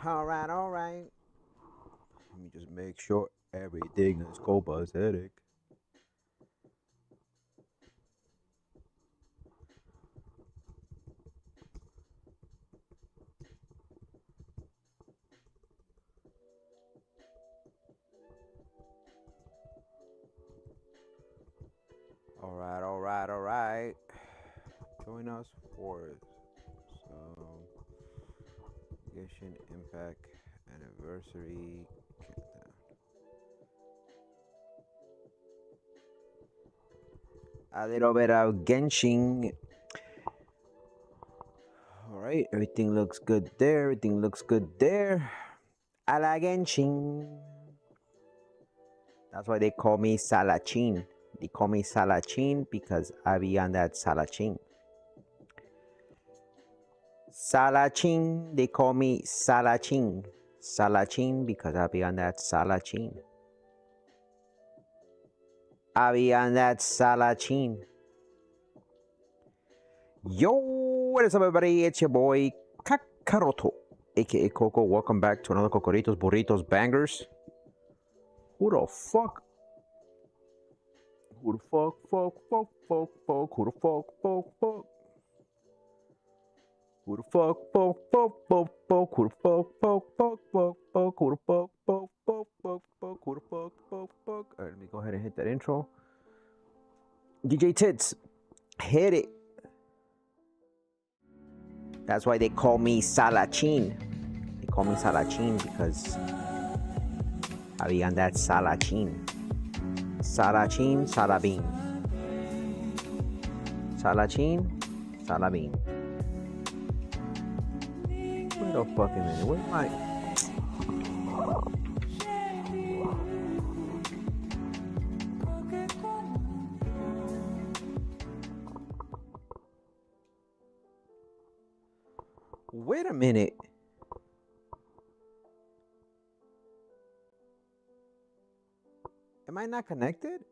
Alright, alright. Let me just make sure everything is copacetic. Alright, alright, alright. Join us for some Genshin Impact anniversary countdown. A little bit of Genshin. Alright, everything looks good there. Everything looks good there. I like Genshin. That's why they call me Salachin. They call me Salachin because I be on that Salachin. Salachin, they call me Salachin. Salachin because I be on that Salachin. I be on that Salachin. Yo, what is up, everybody? It's your boy Kakaroto, aka Coco. Welcome back to another Cocoritos Burritos Bangers. Who the fuck? Who the fuck? Who the fuck? Who the fuck? Who the fuck? Who the fuck? Alright, let me go ahead and hit that intro. DJ Tits, hit it. That's why they call me Salachin. They call me Salachin because I be on that Salachin. Salachin, Salabin. Salachin, Salabin. Wait a fucking minute. Where am I? Wait a minute. Am I not connected?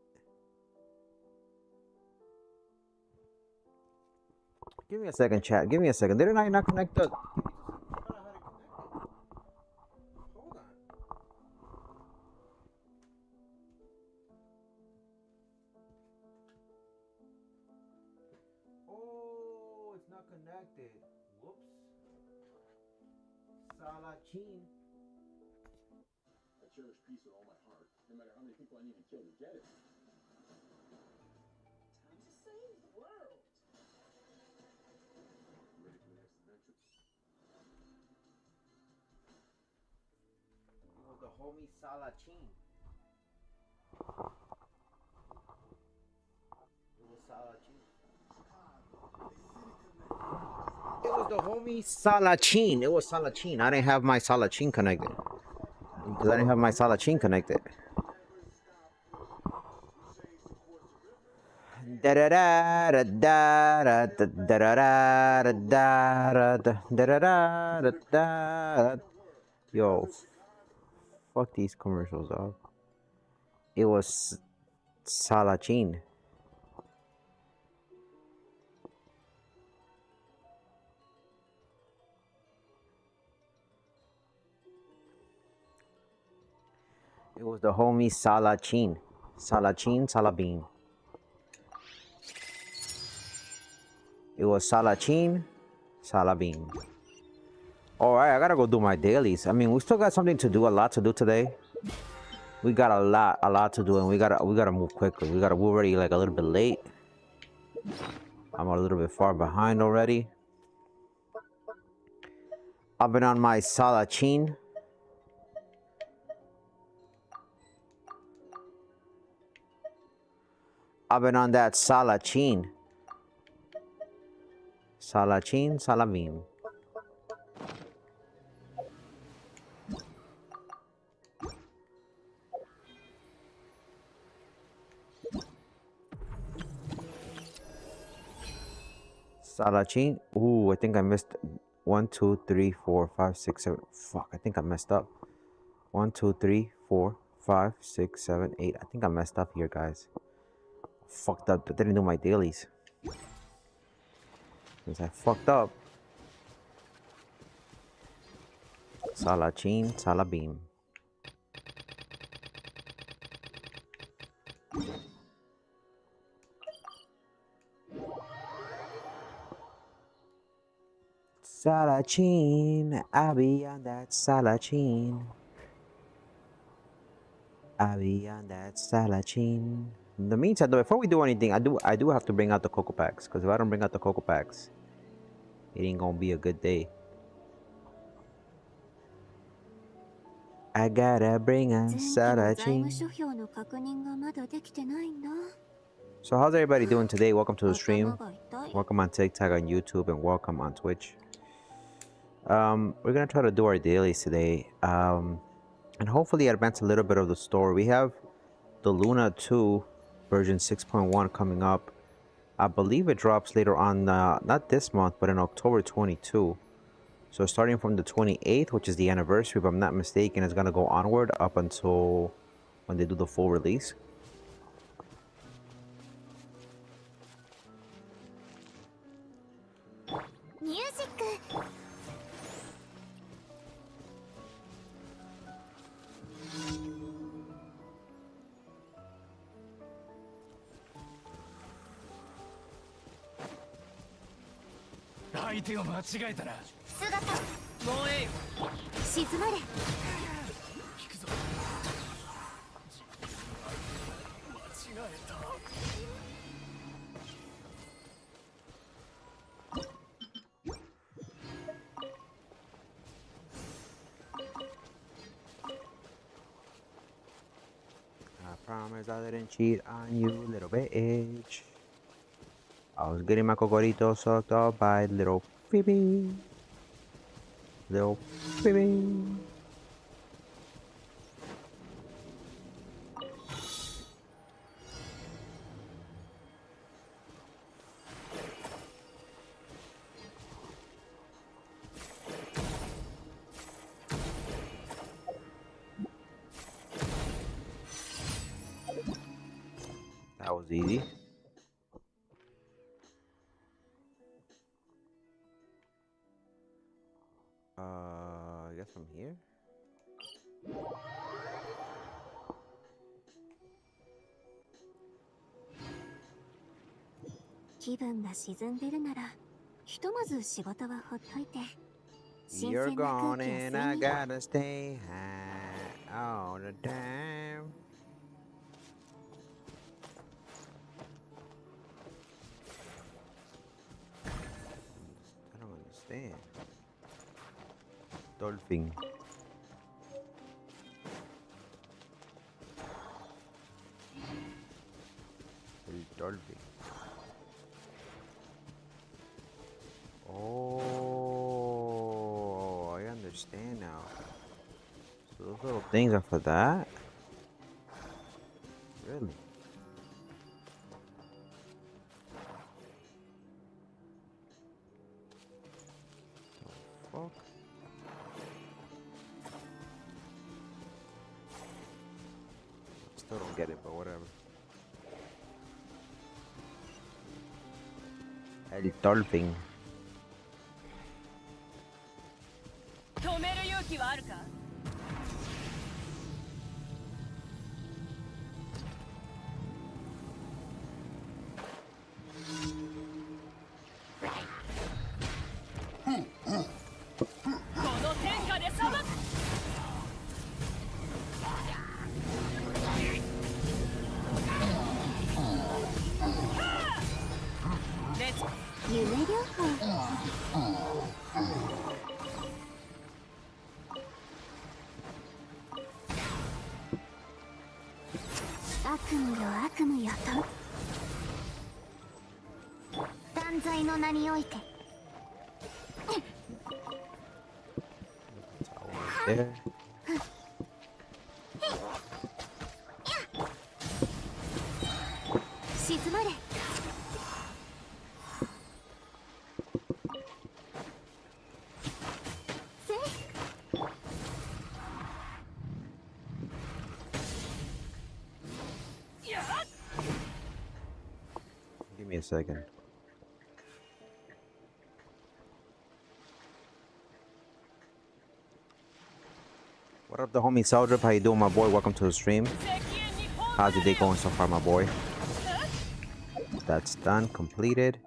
Give me a second, chat. Give me a second. Didn't I not connect the... Hold on. Oh, it's not connected. Whoops. Salachin. I cherish peace with all my heart, no matter how many people I need to kill to get it. Time to save the world. Ready for the next adventure? Oh, the homie Salachin. It was Salachin. It was the homie Salachin. It was Salachin. I didn't have my Salachin connected. Because I didn't have my Salachin connected. Yo, fuck these commercials, dog. It was Salachin. It was the homie Salachin. Salachin, Salabin. It was Salachin, Salabin. Alright, I gotta go do my dailies. I mean, we still got something to do, a lot to do today. We got a lot to do, and we gotta move quickly. We're already like a little bit late. I'm a little bit far behind already. I've been on my Salachin. I've been on that Salachin. Salachin, Salabin. Salachin. Ooh, I think I missed 1, 2, 3, 4, 5, 6, 7. Fuck, I think I messed up. 1, 2, 3, 4, 5, 6, 7, 8. I think I messed up here, guys. Fucked up. I didn't do my dailies. Since I fucked up. Salachin, Salabim. Salachin, I'll be on that Salachin. I'll be on that Salachin. In the meantime, though, before we do anything, I do have to bring out the Cocoa Packs, because if I don't bring out the Cocoa Packs, it ain't gonna be a good day. I gotta bring a Salachin. So how's everybody doing today? Welcome to the stream. Welcome on TikTok, on YouTube, and welcome on Twitch. We're gonna try to do our dailies today. And hopefully advance a little bit of the story. We have the Luna 2 version 6.1 coming up. I believe it drops later on, not this month, but in October 22. So starting from the 28th, which is the anniversary, if I'm not mistaken, it's gonna go onward up until when they do the full release. Music. 相手を間違えたな。姿もうええよ。静まれ。行くぞ。間違えた。I promise I didn't cheat on you, little bitch. I was getting my cocorito sucked up by little Phoebe. Little Phoebe. That was easy. I guess from here. You're gone and I gotta stay high all the time. I don't understand. Dolphin. El dolphin. Oh, I understand now. So those little things are for that? Really? The fuck? Still don't get it, but whatever. El dolphin. 止める勇気はあるか。この天下で裁く。レッツ。夢療法。悪夢よ悪夢よと断罪の名において There. 静まれ Give me a second. What up, the homie Soldier? How you doing, my boy? Welcome to the stream. How's your day going so far, my boy? That's done, completed.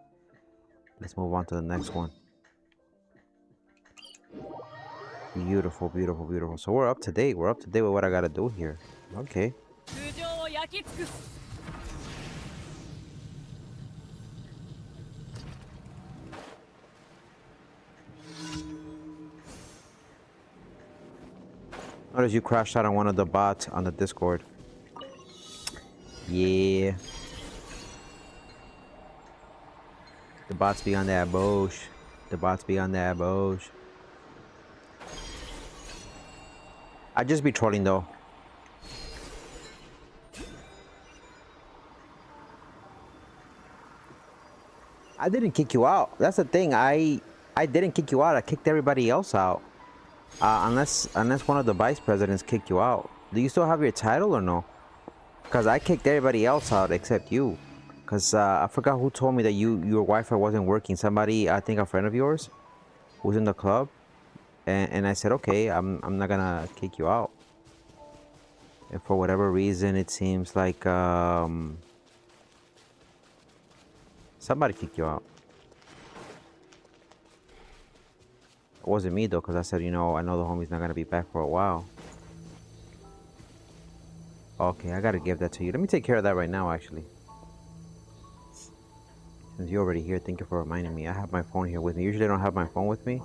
Let's move on to the next one. Beautiful, beautiful, beautiful. So we're up to date. We're up to date with what I gotta do here. Okay. Notice you crashed out on one of the bots on the Discord. Yeah. The bots be on that bush. The bots be on that bush. I just be trolling though. I didn't kick you out. That's the thing. I didn't kick you out. I kicked everybody else out. Unless one of the vice presidents kicked you out. Do you still have your title or no? Because I kicked everybody else out except you. Because I forgot who told me that your Wi-Fi wasn't working. Somebody, I think a friend of yours, who's in the club. And I said, okay, I'm not gonna kick you out. And for whatever reason, it seems like somebody kicked you out. It wasn't me though, because I said, you know, I know the homie's not gonna be back for a while. Okay, I gotta give that to you. Let me take care of that right now, actually. Since you're already here, thank you for reminding me. I have my phone here with me. Usually I don't have my phone with me.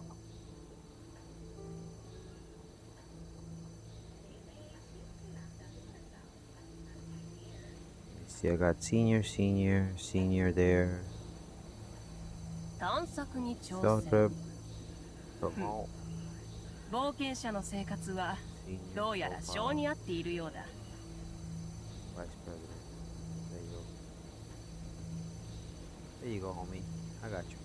Let's see, I got senior there. Field trip. Promote. 冒険者の生活はどうやら性に合っているようだ。 Vice President. There you go. There you go, homie. I got you.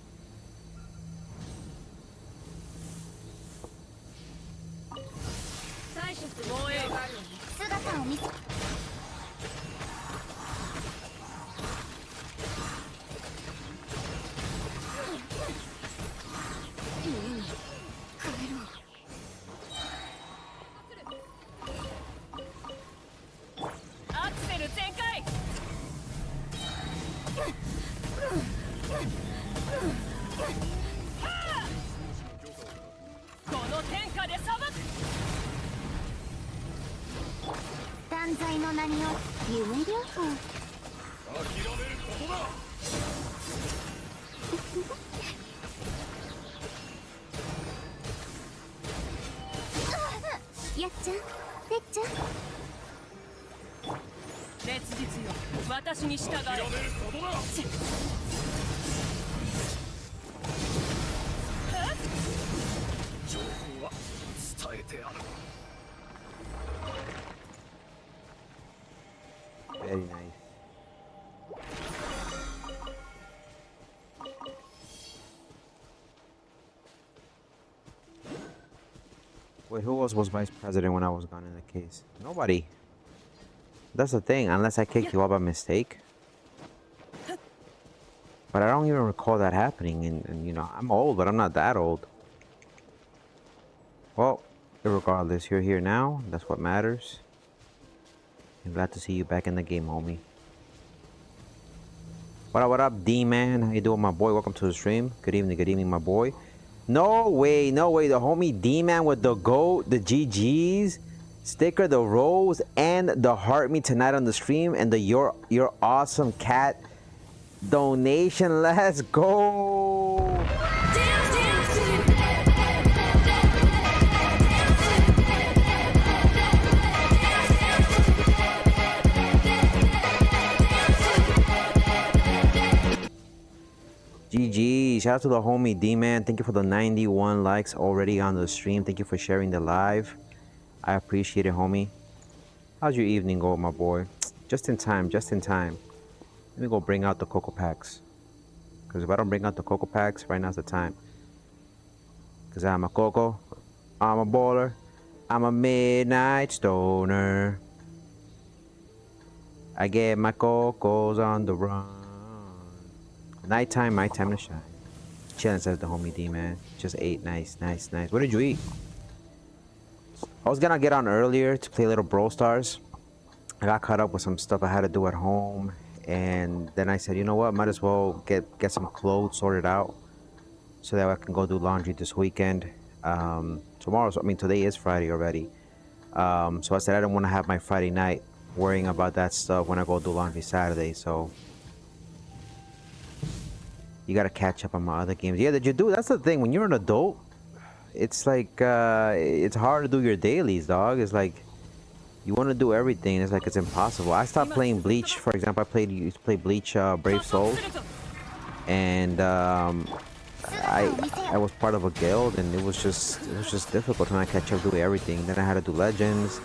Very nice. Wait, who else was vice president when I was gone in the case? Nobody. That's the thing, unless I kicked you out by mistake. But I don't even recall that happening, and you know, I'm old, but I'm not that old. Well, regardless, you're here now. That's what matters. I'm glad to see you back in the game, homie. What up, D-Man? How you doing, my boy? Welcome to the stream. Good evening, my boy. No way, no way. The homie D-Man with the GOAT, the GGs, sticker, the rose, and the heart me tonight on the stream, and the you're awesome cat donation. Let's go. GG. Shout out to the homie D-Man. Thank you for the 91 likes already on the stream. Thank you for sharing the live. I appreciate it, homie. How's your evening going, my boy? Just in time, just in time. Let me go bring out the Cocoa Packs. Because if I don't bring out the Cocoa Packs, right now's the time. Because I'm a Coco. I'm a baller. I'm a midnight stoner. I get my Cocos on the run. Nighttime, my time to shine. Chillin', says the homie D-Man. Just ate. Nice, nice, nice. What did you eat? I was gonna get on earlier to play a little Brawl Stars. I got caught up with some stuff I had to do at home, and then I said, you know what, might as well get some clothes sorted out so that I can go do laundry this weekend. Today is Friday already. So I said I don't want to have my Friday night worrying about that stuff when I go do laundry Saturday. So you gotta catch up on my other games. Yeah, did you do? That's the thing. When you're an adult, it's like it's hard to do your dailies, dog. It's like you want to do everything. It's like it's impossible. I stopped playing Bleach, for example. Used to play Bleach, Brave Souls, and I was part of a guild, and it was just difficult trying to catch up, do everything. Then I had to do Legends,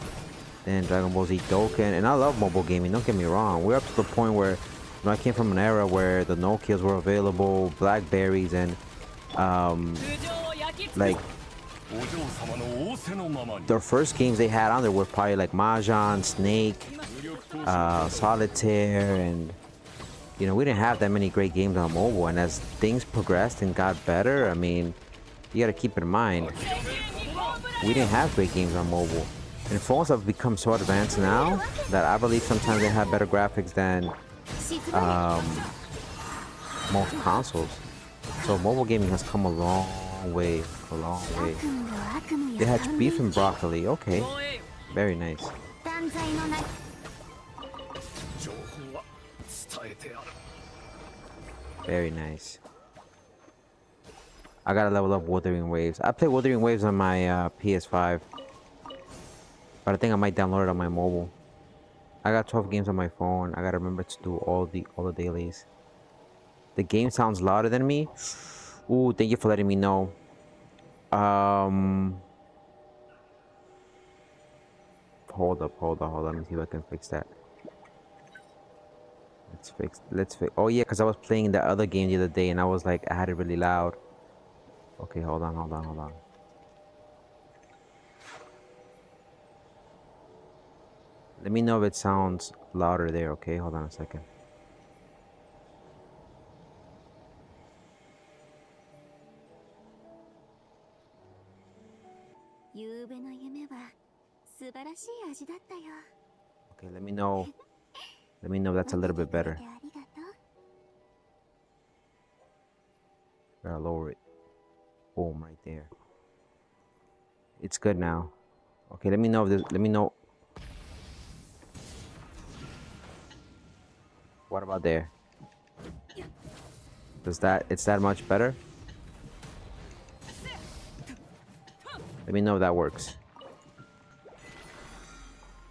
then Dragon Ball Z Dokkan, and I love mobile gaming. Don't get me wrong. We're up to the point where, I came from an era where the Nokias were available, Blackberries, and like the first games they had on there were probably like Mahjong, Snake, Solitaire, and we didn't have that many great games on mobile. And as things progressed and got better, I mean, you got to keep in mind, we didn't have great games on mobile. And phones have become so advanced now that I believe sometimes they have better graphics than most consoles. So mobile gaming has come a long way, a long way. They had beef and broccoli. Okay, very nice. Very nice. I gotta level up Wuthering Waves. I play Wuthering Waves on my PS5, but I think I might download it on my mobile. I got 12 games on my phone. I gotta remember to do all the dailies. The game sounds louder than me. Ooh, thank you for letting me know. Hold up. Let me see if I can fix that. Let's fix. Oh yeah, because I was playing the other game the other day and I was like, I had it really loud. Okay, hold on. Let me know if it sounds louder there, okay? Hold on a second. Okay, let me know. Let me know that's a little bit better. Gotta lower it. Boom, right there. It's good now. Okay, let me know if this. Let me know. What about there? It's that much better? Let me know if that works.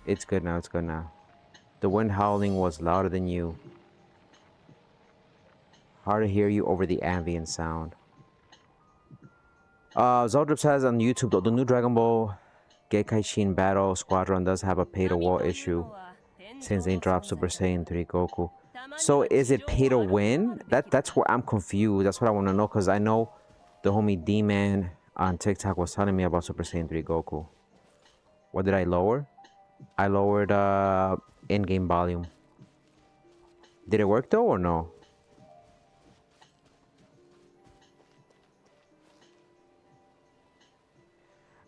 It's good now. The wind howling was louder than you. Hard to hear you over the ambient sound. Zoldrip says on YouTube, the new Dragon Ball Gekai Battle Squadron does have a pay-to-wall issue since they dropped Super Saiyan 3 Goku. So is it pay to win? That's where I'm confused. That's what I want to know, because I know the homie D-Man on TikTok was telling me about Super Saiyan 3 Goku. What did I lower? I lowered in-game volume. Did it work though or no?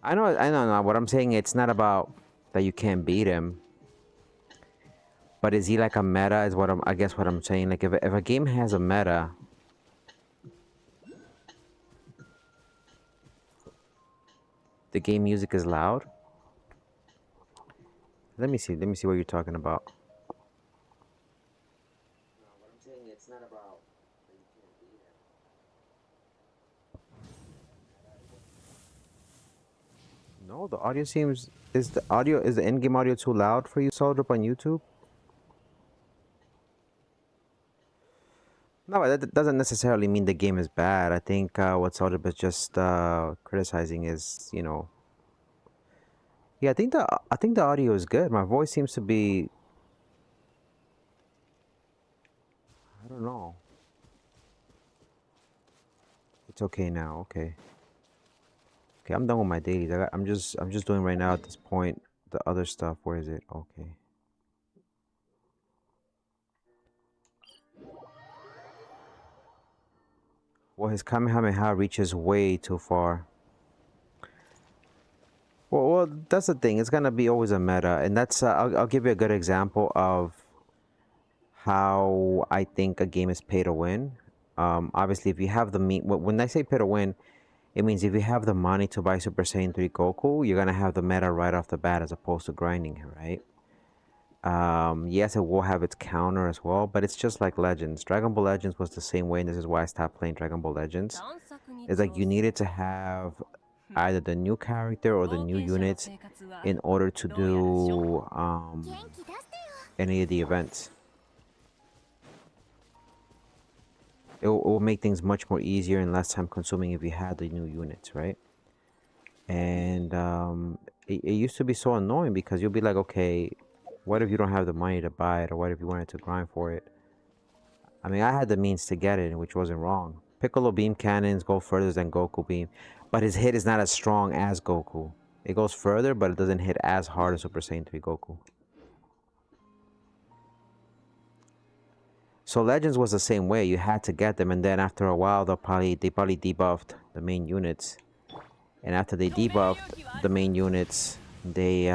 I know. What I'm saying, it's not about that you can't beat him. But is he like a meta? Is I guess what I'm saying. Like if a game has a meta, the game music is loud. Let me see what you're talking about. No, what I'm saying, it's not about that you can't beat him. No, the audio seems is the in-game audio too loud for you, Soldier, on YouTube? No, that doesn't necessarily mean the game is bad. I think what Soldier is just criticizing is, yeah, I think the audio is good. My voice seems to be, I don't know. It's okay now. Okay. Okay, I'm done with my dailies. I'm just doing right now at this point the other stuff. Where is it? Okay. Well, his Kamehameha reaches way too far. Well, that's the thing. It's gonna be always a meta, and that's I'll give you a good example of how I think a game is pay to win. Obviously, if you have the meat, when I say pay to win, it means if you have the money to buy Super Saiyan 3 Goku, you're gonna have the meta right off the bat as opposed to grinding it, right? Yes, it will have its counter as well, but it's just like Legends. Dragon Ball Legends was the same way, and this is why I stopped playing Dragon Ball Legends. It's like you needed to have either the new character or the new units in order to do any of the events. It will make things much more easier and less time consuming if you had the new units, right? And it used to be so annoying because you'll be like, okay, what if you don't have the money to buy it, or what if you wanted to grind for it? I mean, I had the means to get it, which wasn't wrong. Piccolo beam cannons go further than Goku beam, but his hit is not as strong as Goku. It goes further, but it doesn't hit as hard as Super Saiyan 3 Goku. So Legends was the same way. You had to get them, and then after a while, they probably debuffed the main units. And after they debuffed the main units, they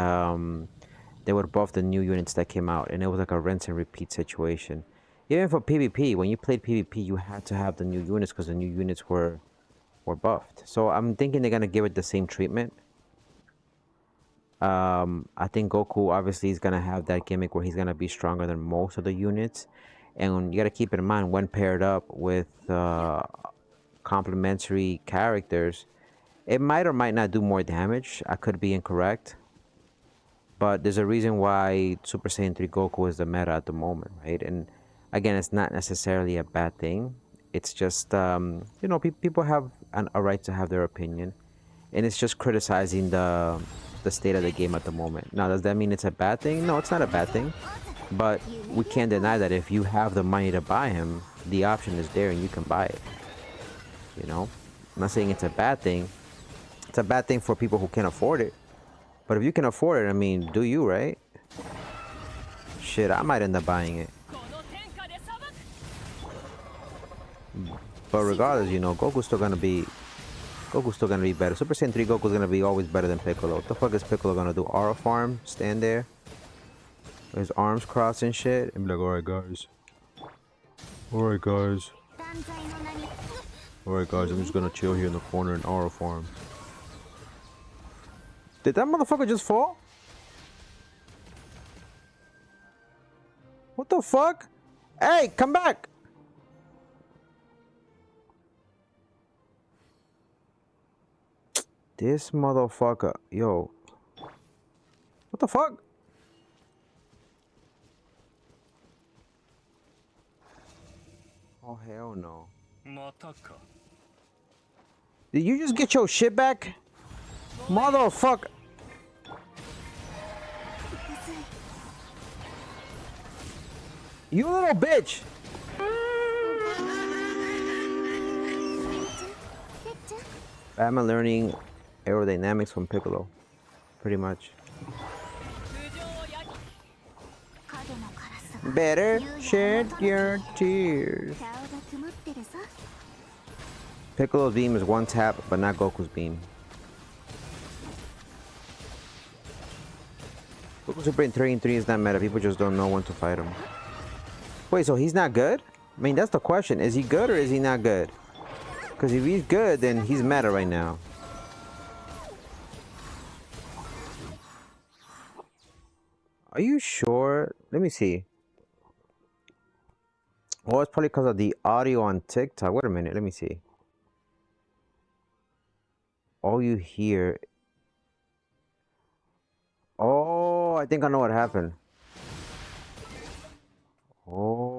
would buff the new units that came out, and it was like a rinse and repeat situation. Even for PvP, when you played PvP, you had to have the new units because the new units were buffed. So I'm thinking they're gonna give it the same treatment. I think Goku obviously is gonna have that gimmick where he's gonna be stronger than most of the units, and you gotta keep in mind when paired up with complementary characters, it might or might not do more damage. I could be incorrect. But there's a reason why Super Saiyan 3 Goku is the meta at the moment, right? And again, it's not necessarily a bad thing. It's just, you know, people have a right to have their opinion. And it's just criticizing the state of the game at the moment. Now, does that mean it's a bad thing? No, it's not a bad thing. But we can't deny that if you have the money to buy him, the option is there and you can buy it. You know? I'm not saying it's a bad thing. It's a bad thing for people who can't afford it. But if you can afford it, I mean, do you, right? Shit, I might end up buying it. But regardless, you know, Goku's still gonna be better. Super Saiyan 3 Goku's gonna be always better than Piccolo. What the fuck is Piccolo gonna do? Aura farm? Stand there? With his arms crossed and shit? And be like, alright guys. Alright guys. Alright guys, I'm just gonna chill here in the corner and aura farm. Did that motherfucker just fall? What the fuck? Hey, come back! This motherfucker, yo. What the fuck? Oh, hell no. Did you just get your shit back? Motherfucker. You little bitch. I'm learning aerodynamics from Piccolo. Pretty much. Better shed your tears. Piccolo's beam is one tap, but not Goku's beam. Goku Super in 3 and 3 is not meta. People just don't know when to fight him. Wait, so he's not good? I mean, that's the question. Is he good or is he not good? Because if he's good, then he's meta right now. Are you sure? Let me see. Oh, it's probably because of the audio on TikTok. Wait a minute. Let me see. All you hear... Oh, I think I know what happened. Oh.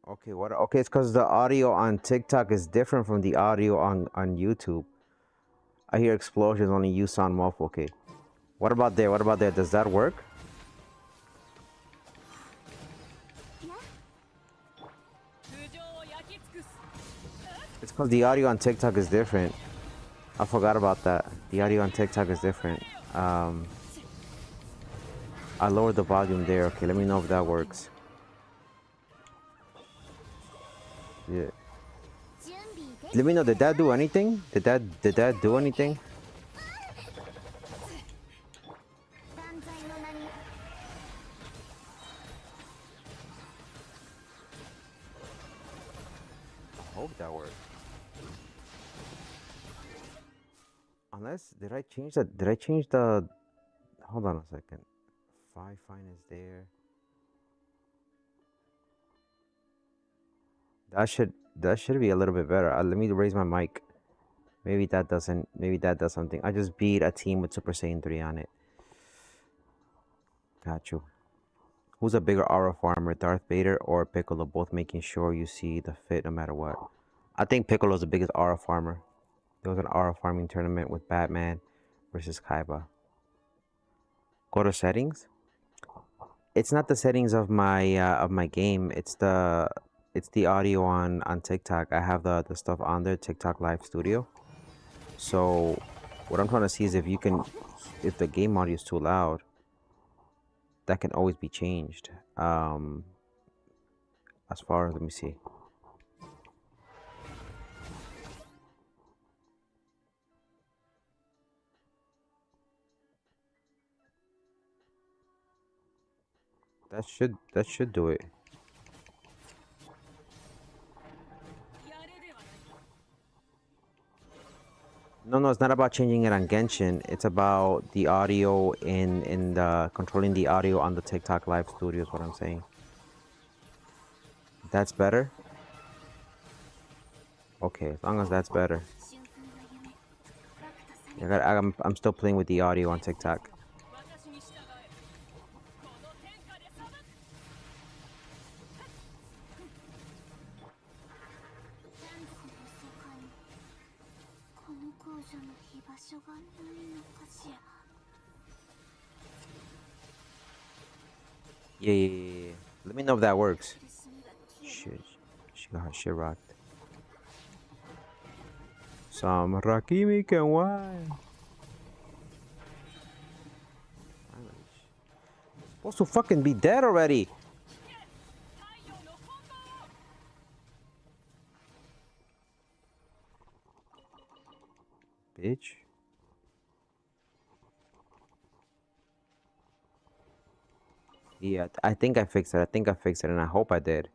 Okay, what? Okay, it's because the audio on TikTok is different from the audio on YouTube. I hear explosions, only you sound muffled. Okay. What about there? What about there? Does that work? It's because the audio on TikTok is different. I forgot about that. The audio on TikTok is different. I lowered the volume there. Okay, let me know if that works. Yeah. 準備で Let me know, did that do anything? Did that do anything? 断罪の名に I hope that worked. Unless, did I change the, hold on a second. Five fine is there. That should be a little bit better. Let me raise my mic. Maybe that does something. I just beat a team with Super Saiyan 3 on it. Got you. Who's a bigger aura farmer, Darth Vader or Piccolo? Both making sure you see the fit no matter what. I think Piccolo's the biggest aura farmer. There was an aura farming tournament with Batman versus Kaiba. Go to settings. It's not the settings of my game. It's the audio on TikTok. I have the stuff on there, TikTok Live Studio. So what I'm trying to see is if the game audio is too loud, that can always be changed. As far as, let me see. That should do it. No, it's not about changing it on Genshin. It's about the audio in the controlling the audio on the TikTok Live Studio is what I'm saying. That's better? Okay, as long as that's better. 瞬間が夢 I'm still playing with the audio on TikTok. 私に従えこの天下で裁く 断族の世界にこの工場の居場所がないのかしら Yeah. Let me know if that works. 苦しみが消え Shit, she got her shit rocked. Some Rakimi can why? Supposed to fucking be dead already. 太陽の本能 Bitch. Yeah, I think I fixed it. And I hope I did.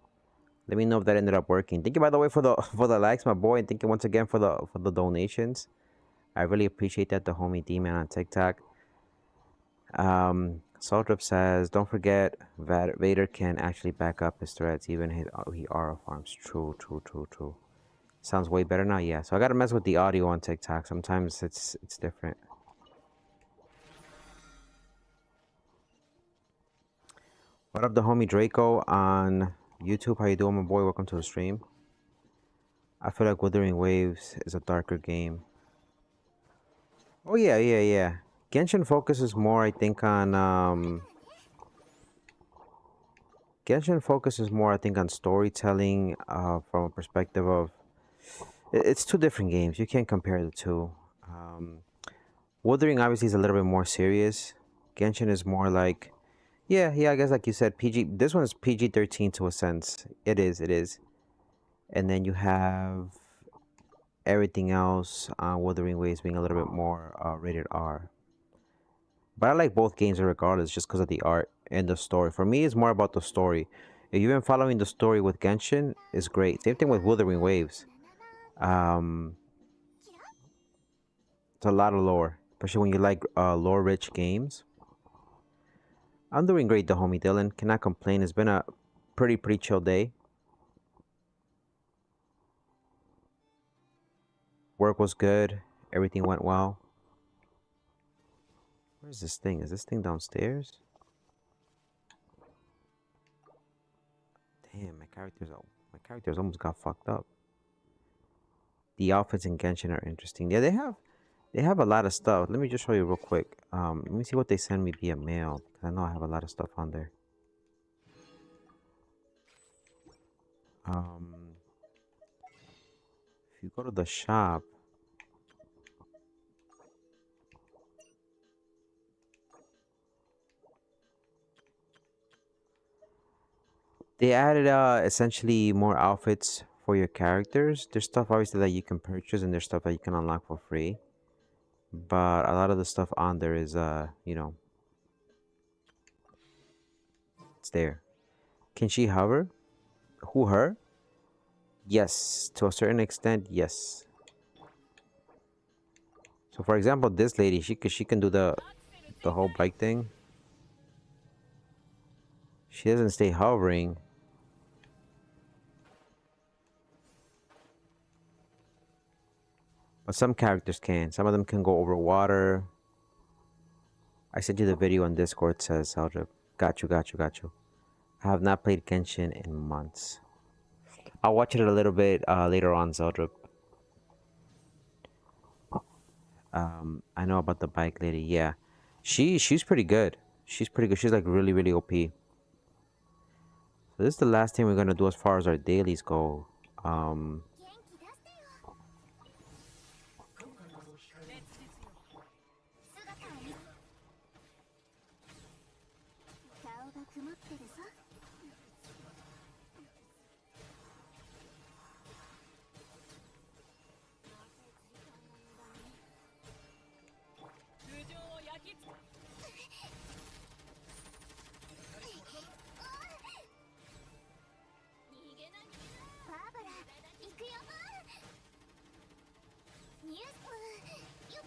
Let me know if that ended up working. Thank you, by the way, for the likes, my boy, and thank you once again for the donations. I really appreciate that. The homie D-Man on TikTok. Saltrip says, don't forget Vader can actually back up his threats, even he aura farms. True. Sounds way better now. Yeah. So I gotta mess with the audio on TikTok. Sometimes it's different. What up, the homie Draco on YouTube? How you doing, my boy? Welcome to the stream. I feel like Wuthering Waves is a darker game. Oh yeah. Genshin focuses more, I think, on storytelling from a perspective of it's two different games. You can't compare the two. Wuthering obviously is a little bit more serious. Genshin is more like yeah, I guess like you said, PG. This one is PG-13 to a sense. It is. And then you have everything else on Wuthering Waves being a little bit more rated R. But I like both games regardless, just because of the art and the story. For me, it's more about the story. If you've been following the story with Genshin, it's great. Same thing with Wuthering Waves. It's a lot of lore, especially when you like lore-rich games. I'm doing great, the homie Dylan. Cannot complain. It's been a pretty chill day. Work was good. Everything went well. Where's this thing? Is this thing downstairs? Damn, my characters almost got fucked up. The outfits in Genshin are interesting. Yeah, they have a lot of stuff. Let me just show you real quick. Let me see what they send me via mail, because I know I have a lot of stuff on there. If you go to the shop, They added essentially more outfits for your characters. There's stuff obviously that you can purchase and there's stuff that you can unlock for free. But a lot of the stuff on there is you know, it's there. Can she hover? Who, her? Yes, to a certain extent, yes. So for example, this lady, she can do the whole bike thing. She doesn't stay hovering. But some characters can. Some of them can go over water. I sent you the video on Discord, says Eldrip. Got you, got you, got you. I have not played Genshin in months. I'll watch it a little bit later on, Zeldrip. I know about the bike lady. Yeah, she's pretty good. She's pretty good. She's like really, really OP. So this is the last thing we're gonna do as far as our dailies go. 元気出してよ。姿を見せ。顔が曇ってるぞ。頭上を焼き付けバーバラ、行くよ。ニュース。よっ。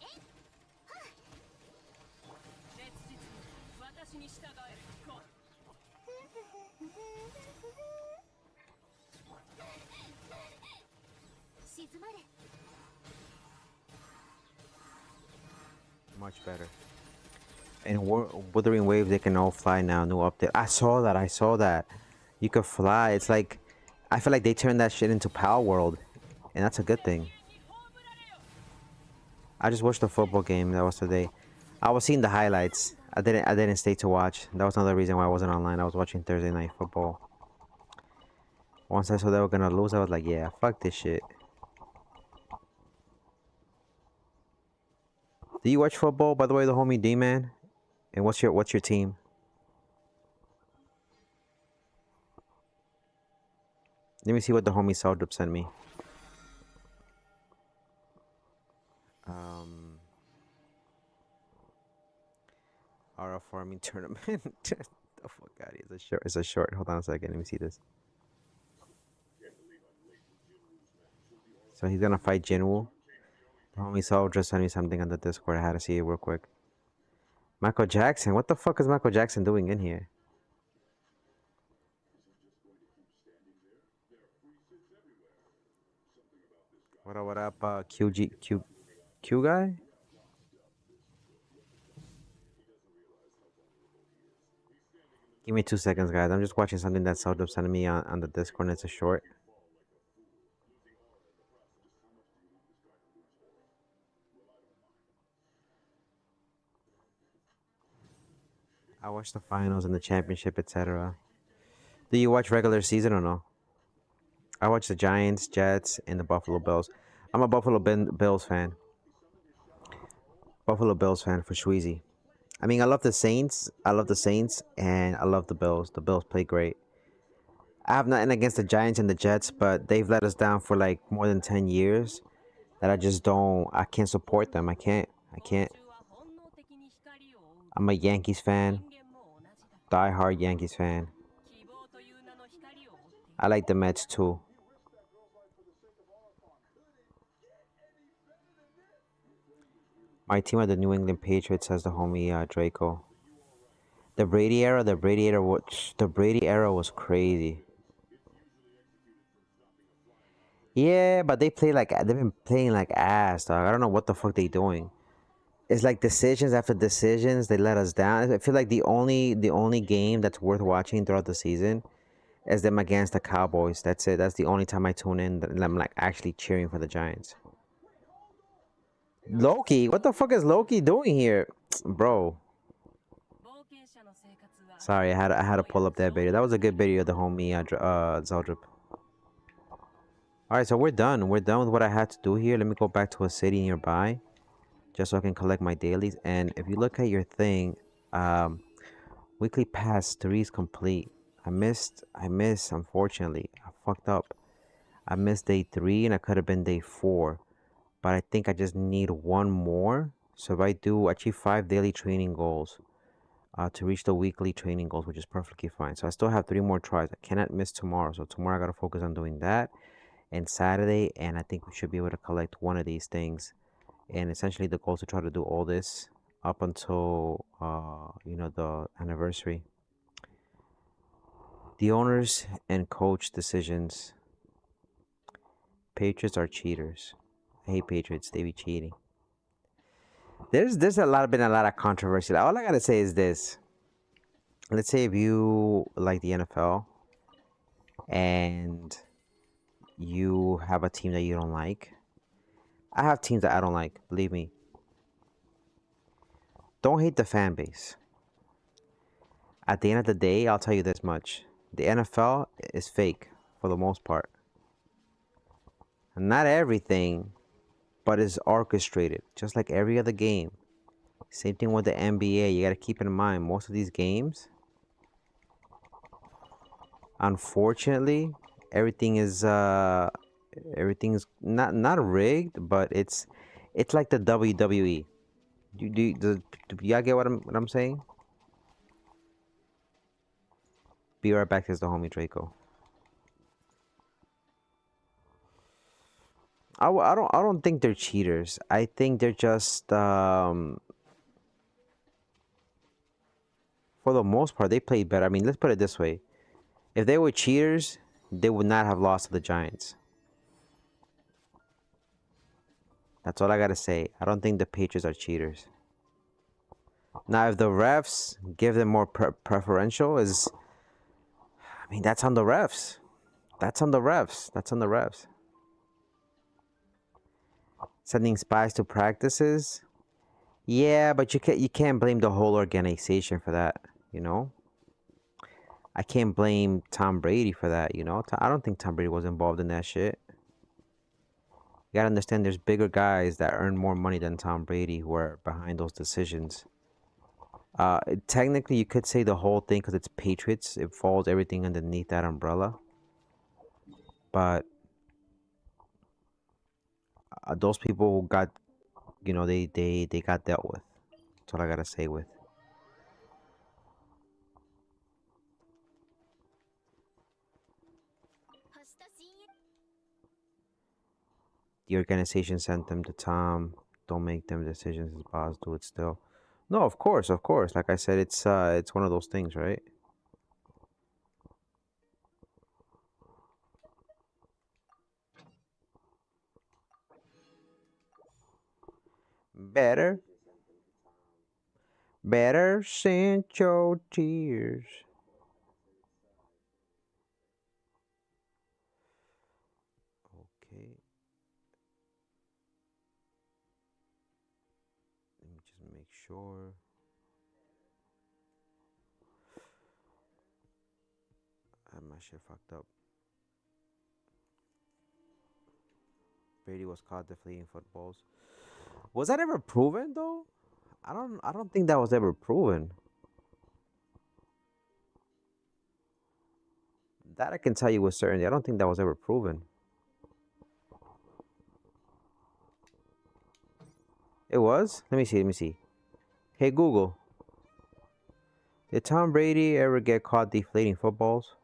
え。はあ。烈日に私に従えるこ静まれ。 Much better. And Wuthering Waves, they can all fly now. New update. I saw that. I saw that. You could fly. It's like, I feel like they turned that shit into Power World, and that's a good thing. I just watched the football game that was today. I was seeing the highlights. I didn't stay to watch. That was another reason why I wasn't online. I was watching Thursday night football. Once I saw they were gonna lose, I was like, yeah, fuck this shit. Do you watch football, by the way, the homie D-Man? And what's your team? Let me see what the homie Saldrup sent me. RL farming tournament. The fuck out of here. It's a short. Hold on a second. Let me see this. So he's gonna fight Jinwoo. The homie Saul just sent me something on the Discord. I had to see it real quick. Michael Jackson? What the fuck is Michael Jackson doing in here? What up, Q guy? Give me 2 seconds, guys. I'm just watching something that Saul sent me on the Discord, and it's a short. I watched the finals and the championship, etc. Do you watch regular season or no? I watch the Giants, Jets, and the Buffalo Bills. I'm a Buffalo Bills fan. Buffalo Bills fan for Shweezy. I mean, I love the Saints. I love the Saints, and I love the Bills. The Bills play great. I have nothing against the Giants and the Jets, but they've let us down for like more than 10 years. That I can't support them. I can't. 中は本能的に光を追う I'm a Yankees fan. 人間も同じだ Die-hard Yankees fan. 希望という名の光を追っている I like the Mets too. My team are the New England Patriots, says the homie Draco. The Brady era was crazy. Yeah, but they've been playing like ass, dog. I don't know what the fuck they doing. It's like decisions after decisions, they let us down. I feel like the only game that's worth watching throughout the season is them against the Cowboys. That's it. That's the only time I tune in and I'm like actually cheering for the Giants. Loki? What the fuck is Loki doing here? Bro. 冒険者の生活は Sorry, I had to pull up that video. That was a good video, the homie Zeldrip. Alright, so we're done. We're done with what I had to do here. Let me go back to a city nearby, just so I can collect my dailies. And if you look at your thing, weekly pass 3 is complete. I missed, unfortunately. I fucked up. I missed day 3 and I could have been day 4. But I think I just need one more. So if I do achieve 5 daily training goals to reach the weekly training goals, which is perfectly fine. So I still have 3 more tries. I cannot miss tomorrow. So tomorrow I got to focus on doing that. And Saturday, and I think we should be able to collect one of these things. And essentially the goal is to try to do all this up until, you know, the anniversary. The owners and coach decisions. Patriots are cheaters. I hate Patriots. They be cheating. There's been a lot of controversy. All I gotta say is this. Let's say if you like the NFL and you have a team that you don't like. I have teams that I don't like, believe me. Don't hate the fan base. At the end of the day, I'll tell you this much. The NFL is fake for the most part. Not everything, but it's orchestrated, just like every other game. Same thing with the NBA. You got to keep in mind, most of these games, unfortunately, everything's not rigged, but it's like the WWE. Do y'all get what I'm saying? Be right back. Says the homie Draco. I don't think they're cheaters. I think they're just for the most part they played better. I mean, let's put it this way. If they were cheaters, they would not have lost to the Giants. That's all I gotta say. I don't think the Patriots are cheaters. Now, if the refs give them more preferential, I mean, that's on the refs. That's on the refs. Sending spies to practices. Yeah, but you can't blame the whole organization for that, you know? I can't blame Tom Brady for that, you know? I don't think Tom Brady was involved in that shit. You gotta understand there's bigger guys that earn more money than Tom Brady who are behind those decisions. Technically, you could say the whole thing because it's Patriots. It falls everything underneath that umbrella. But those people who got, you know, they got dealt with. That's all I gotta say with. The organization sent them to Tom. Don't make them decisions. His boss do it still. No, of course. Like I said, it's one of those things, right? Better send your tears. Okay. Let me just make sure. My shit fucked up. Brady was caught deflating footballs. Was that ever proven though? I don't think that was ever proven. That I can tell you with certainty. I don't think that was ever proven. It was? Let me see. Hey Google. Did Tom Brady ever get caught deflating footballs?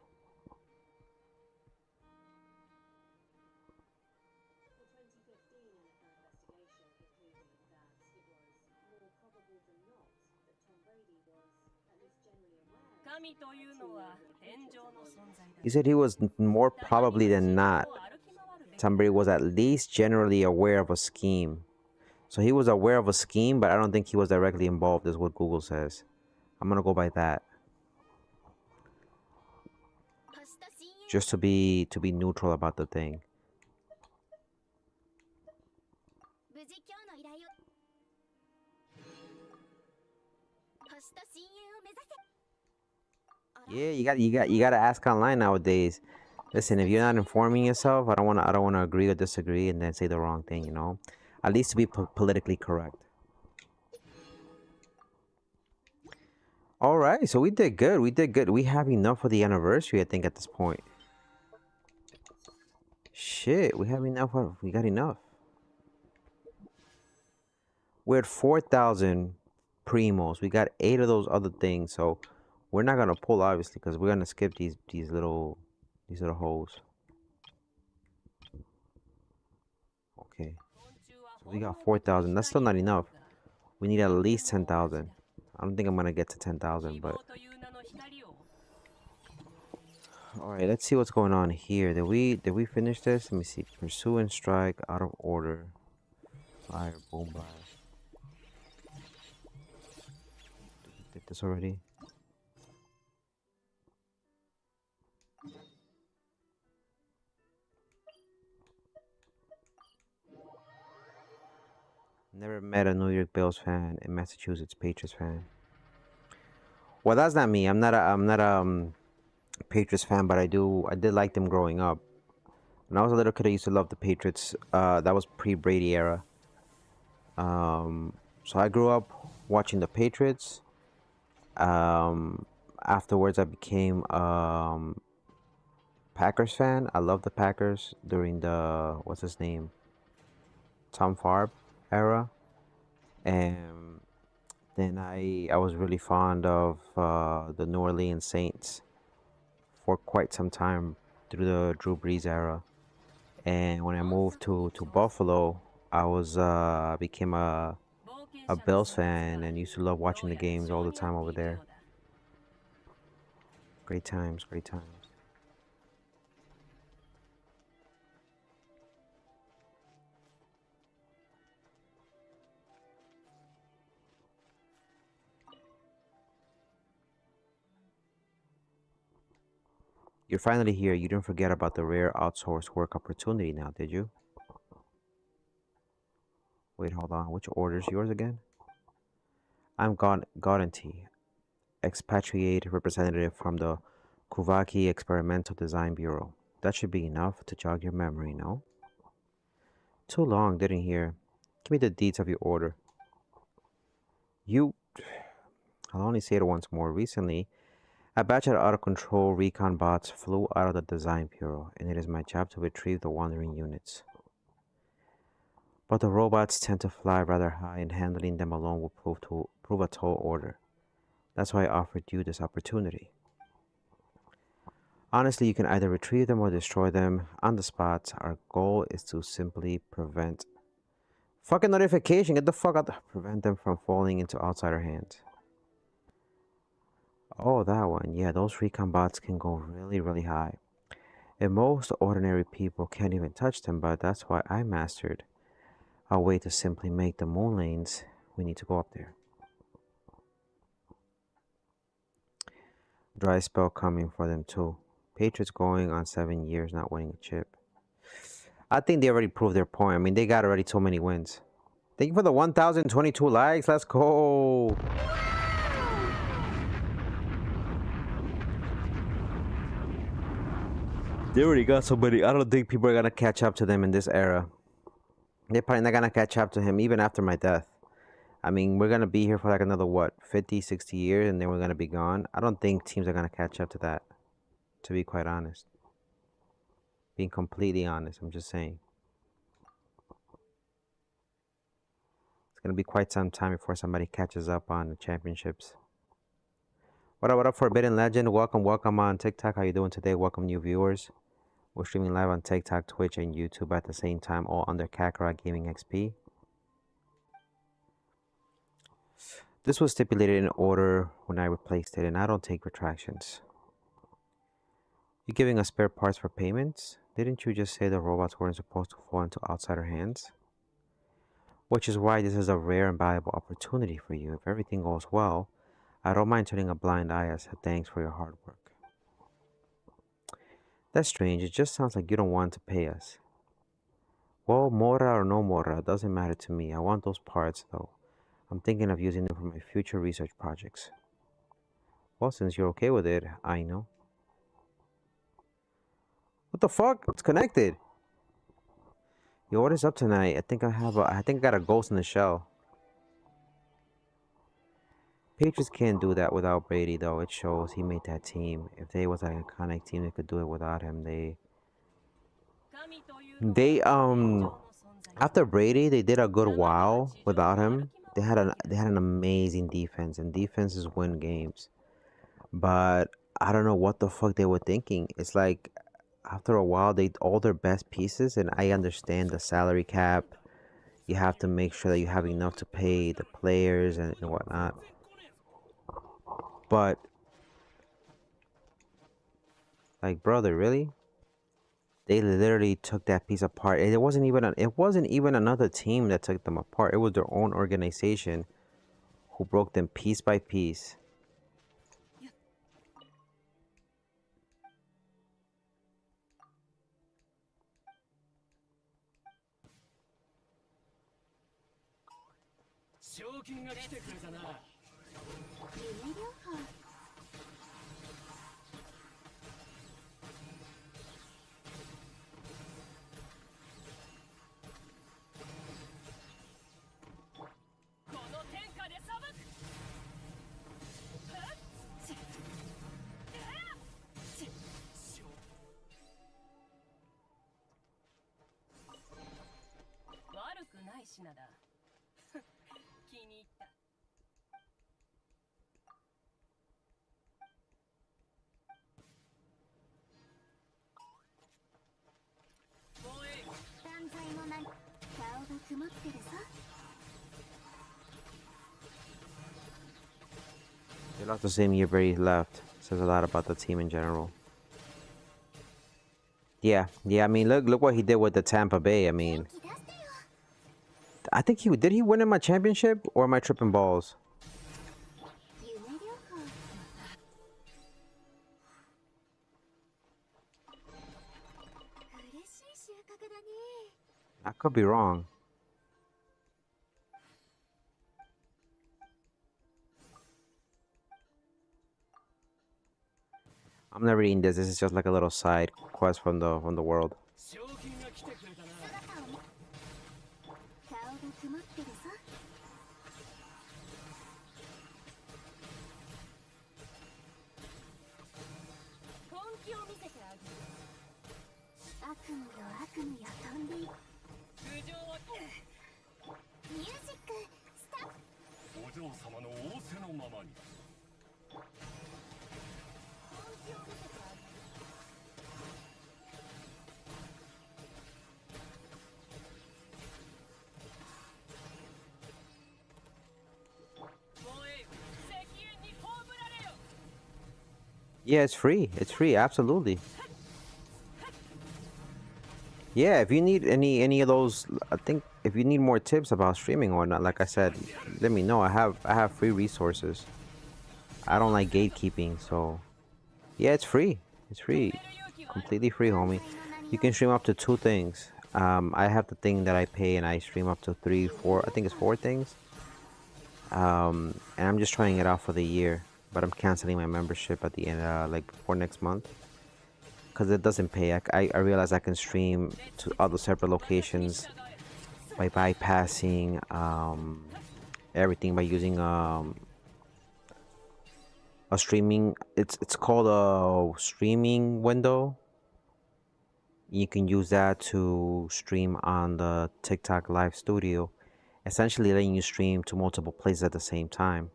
He said he was more probably than not. Tom Brady was at least generally aware of a scheme. So he was aware of a scheme, but I don't think he was directly involved, is what Google says. I'm gonna go by that. Just to be neutral about the thing. Yeah, you gotta ask online nowadays. Listen, if you're not informing yourself, I don't wanna agree or disagree and then say the wrong thing, you know. At least to be politically correct. All right, so we did good. We did good. We have enough for the anniversary, I think, at this point. Shit, we have enough. We got enough. We're at 4,000 primos. We got 8 of those other things, so we're not gonna pull obviously because we're gonna skip these little holes. Okay, so we got 4,000. That's still not enough. We need at least 10,000. I don't think I'm gonna get to 10,000, but all right. Let's see what's going on here. Did we finish this? Let me see. Pursue and strike out of order. Fire, boom, blast. Did this already? Never met a New York Bills fan, a Massachusetts Patriots fan. Well, that's not me. I'm not a Patriots fan, but I did like them growing up. When I was a little kid, I used to love the Patriots. That was pre-Brady era. So I grew up watching the Patriots. Afterwards, I became Packers fan. I loved the Packers during the what's his name, Tom Favre era, and then I was really fond of the New Orleans Saints for quite some time through the Drew Brees era. And when I moved to Buffalo, I was became a Bills fan and used to love watching the games all the time over there. Great times, great times. You're finally here. You didn't forget about the rare outsourced work opportunity now, did you? Wait, hold on. Which order's yours again? I'm Gaudenty, expatriate representative from the Kuvaki Experimental Design Bureau. That should be enough to jog your memory, no? Too long, didn't hear. Give me the deeds of your order. I'll only say it once more. Recently, a batch of out-of-control recon bots flew out of the Design Bureau, and it is my job to retrieve the wandering units. But the robots tend to fly rather high, and handling them alone will prove a tall order. That's why I offered you this opportunity. Honestly, you can either retrieve them or destroy them on the spot. Our goal is to simply prevent... Fucking notification! Get the fuck out! Prevent them from falling into outsider hands. Oh, that one. Yeah, those recon bots can go really, really high. And most ordinary people can't even touch them, but that's why I mastered a way to simply make the moon lanes. We need to go up there. Dry spell coming for them too. Patriots going on 7 years not winning a chip. I think they already proved their point. I mean, they got already so many wins. Thank you for the 1,022 likes. Let's go. They already got so many. I don't think people are going to catch up to them in this era. They're probably not going to catch up to him even after my death. I mean, we're going to be here for like another, what, 50, 60 years, and then we're going to be gone. I don't think teams are going to catch up to that, to be quite honest. Being completely honest, I'm just saying. It's going to be quite some time before somebody catches up on the championships. What up, Forbidden Legend? Welcome on TikTok. How you doing today? Welcome, new viewers. We're streaming live on TikTok, Twitch, and YouTube at the same time, all under KakarotGamingXP. This was stipulated in order when I replaced it, and I don't take retractions. You giving us spare parts for payments? Didn't you just say the robots weren't supposed to fall into outsider hands? Which is why this is a rare and valuable opportunity for you. If everything goes well, I don't mind turning a blind eye as a thanks for your hard work. That's strange. It just sounds like you don't want to pay us. Well, Mora or no Mora, doesn't matter to me. I want those parts, though. I'm thinking of using them for my future research projects. Well, since you're okay with it, I know. What the fuck? It's connected. Yo, what is up tonight? I think I got a ghost in the shell. Patriots can't do that without Brady, though. It shows he made that team. If they was an iconic team, they could do it without him. They after Brady, they did a good while without him. They had an amazing defense, and defenses win games. But I don't know what the fuck they were thinking. It's like after a while, they all their best pieces, and I understand the salary cap. You have to make sure that you have enough to pay the players and whatnot. But like, brother, really? They literally took that piece apart. And it wasn't even another team that took them apart. It was their own organization who broke them piece by piece. They lost the same year Brady left. Says a lot about the team in general. Yeah. I mean, look what he did with the Tampa Bay. I mean, I think did he win in my championship, or am I tripping balls? I could be wrong. I'm not reading this. This is just like a little side quest from the world. Yeah, it's free. It's free, absolutely. Yeah, if you need any of those, I think if you need more tips about streaming or not, like I said, let me know. I have free resources. I don't like gatekeeping, so yeah, it's free. It's free, completely free, homie. You can stream up to 2 things. I have the thing that I pay, and I stream up to 3, 4. I think it's 4 things. And I'm just trying it out for the year, but I'm canceling my membership at the end, like before next month, because it doesn't pay. I realize I can stream to other separate locations by bypassing everything by using a streaming. It's called a streaming window. You can use that to stream on the TikTok Live Studio, essentially letting you stream to multiple places at the same time.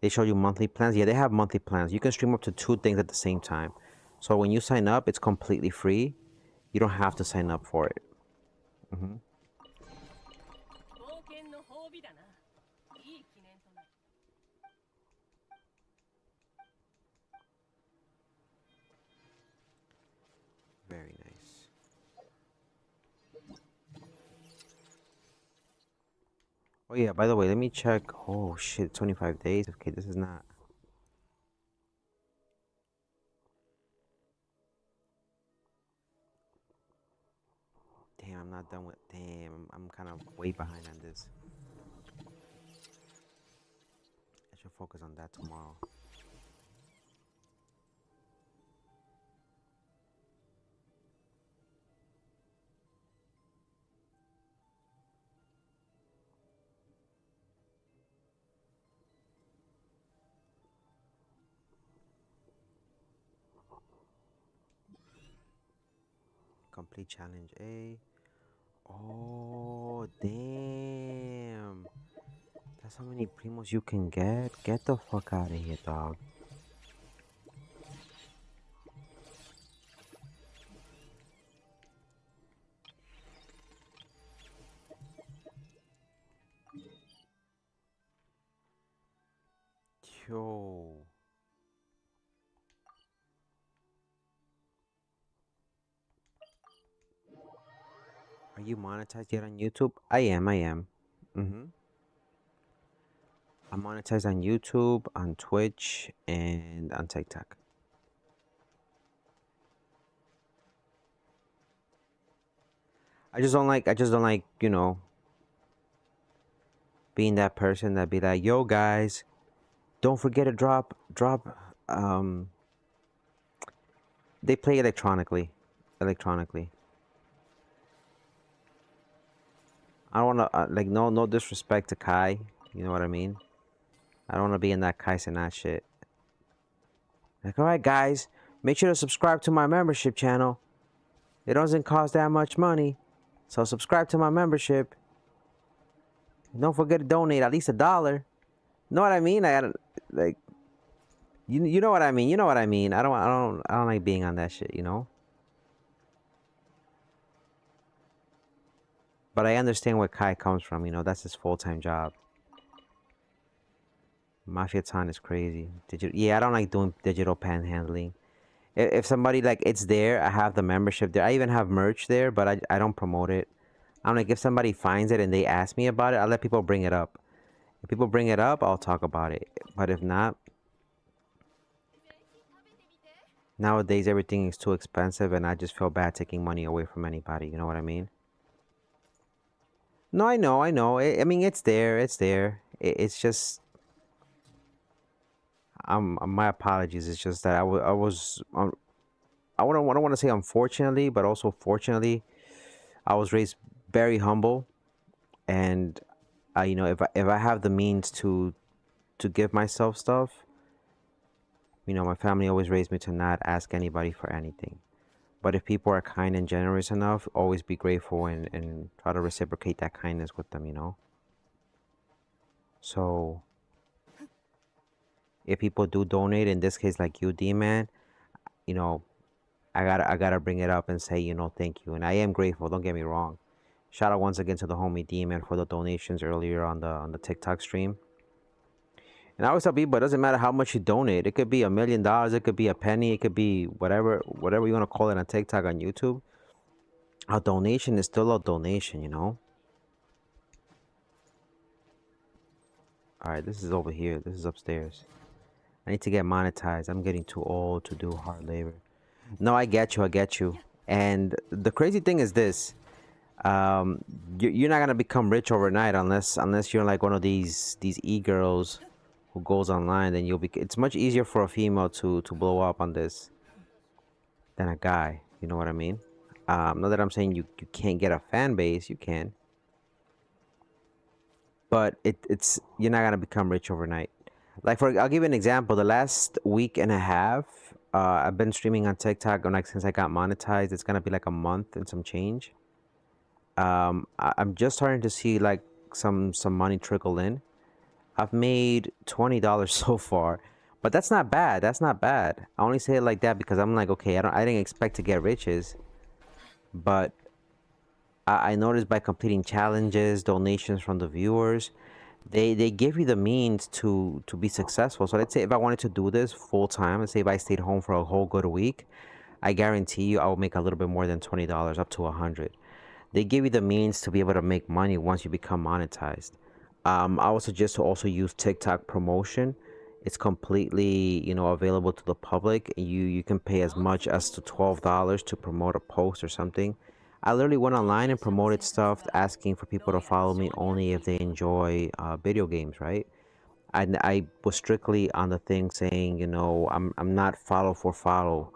They show you monthly plans. Yeah, they have monthly plans. You can stream up to 2 things at the same time. So when you sign up, it's completely free. You don't have to sign up for it. Very nice. Oh yeah, by the way, let me check. Oh shit, 25 days. Okay, this is not. Damn, I'm not done with. Damn, I'm kind of way behind on this. I should focus on that tomorrow. Complete challenge A. Oh, damn. That's how many primos you can get? Get the fuck out of here, dog. Yo. Are you monetized yet on YouTube? I am. I'm monetized on YouTube, on Twitch, and on TikTok. I just don't like, you know, being that person that be like, yo guys, don't forget to drop they play electronically. I don't want to like no disrespect to Kai, you know what I mean? I don't want to be in that Kai Sinat shit. Like, all right guys, make sure to subscribe to my membership channel. It doesn't cost that much money, so subscribe to my membership. Don't forget to donate at least $1. Know what I mean? I gotta, like, you know what I mean. You know what I mean. I don't like being on that shit, you know. But I understand where Kai comes from. You know, that's his full-time job. Mafia Ton is crazy. Yeah, I don't like doing digital panhandling. If somebody like it's there, I have the membership there. I even have merch there, but I don't promote it. I'm like, if somebody finds it and they ask me about it, I'll let people bring it up. If people bring it up, I'll talk about it. But if not, nowadays everything is too expensive and I just feel bad taking money away from anybody. You know what I mean? No, I know. I mean, it's there. It's just, my apologies. It's just that I was, I don't want to say unfortunately, but also fortunately, I was raised very humble, and you know, if I have the means to give myself stuff, you know, my family always raised me to not ask anybody for anything. But if people are kind and generous enough, always be grateful and try to reciprocate that kindness with them, you know? So if people do donate, in this case like you, D-Man, you know, I gotta bring it up and say, you know, thank you. And I am grateful, don't get me wrong. Shout out once again to the homie D-Man for the donations earlier on the TikTok stream. And I always tell people, it doesn't matter how much you donate. It could be $1 million, it could be a penny, it could be whatever you want to call it on TikTok, on YouTube. A donation is still a donation, you know? Alright, this is over here. This is upstairs. I need to get monetized. I'm getting too old to do hard labor. No, I get you. And the crazy thing is this. You're not gonna become rich overnight unless you're like one of these e-girls who goes online. Then you'll be. It's much easier for a female to blow up on this than a guy. You know what I mean? Not that I'm saying you can't get a fan base. You can, but it's you're not gonna become rich overnight. Like I'll give you an example. The last week and a half, I've been streaming on TikTok, and like since I got monetized, it's gonna be like a month and some change. I'm just starting to see like some money trickle in. I've made $20 so far, but that's not bad. I only say it like that because I'm like, okay, I didn't expect to get riches, but I noticed by completing challenges, donations from the viewers, they give you the means to be successful. So let's say if I wanted to do this full time, let's say if I stayed home for a whole good week, I guarantee you I will make a little bit more than $20, up to 100. They give you the means to be able to make money once you become monetized. I would suggest to also use TikTok promotion. It's completely, you know, available to the public. You can pay as much as to $12 to promote a post or something. I literally went online and promoted stuff asking for people to follow me only if they enjoy video games, right? And I was strictly on the thing saying, you know, I'm not follow for follow,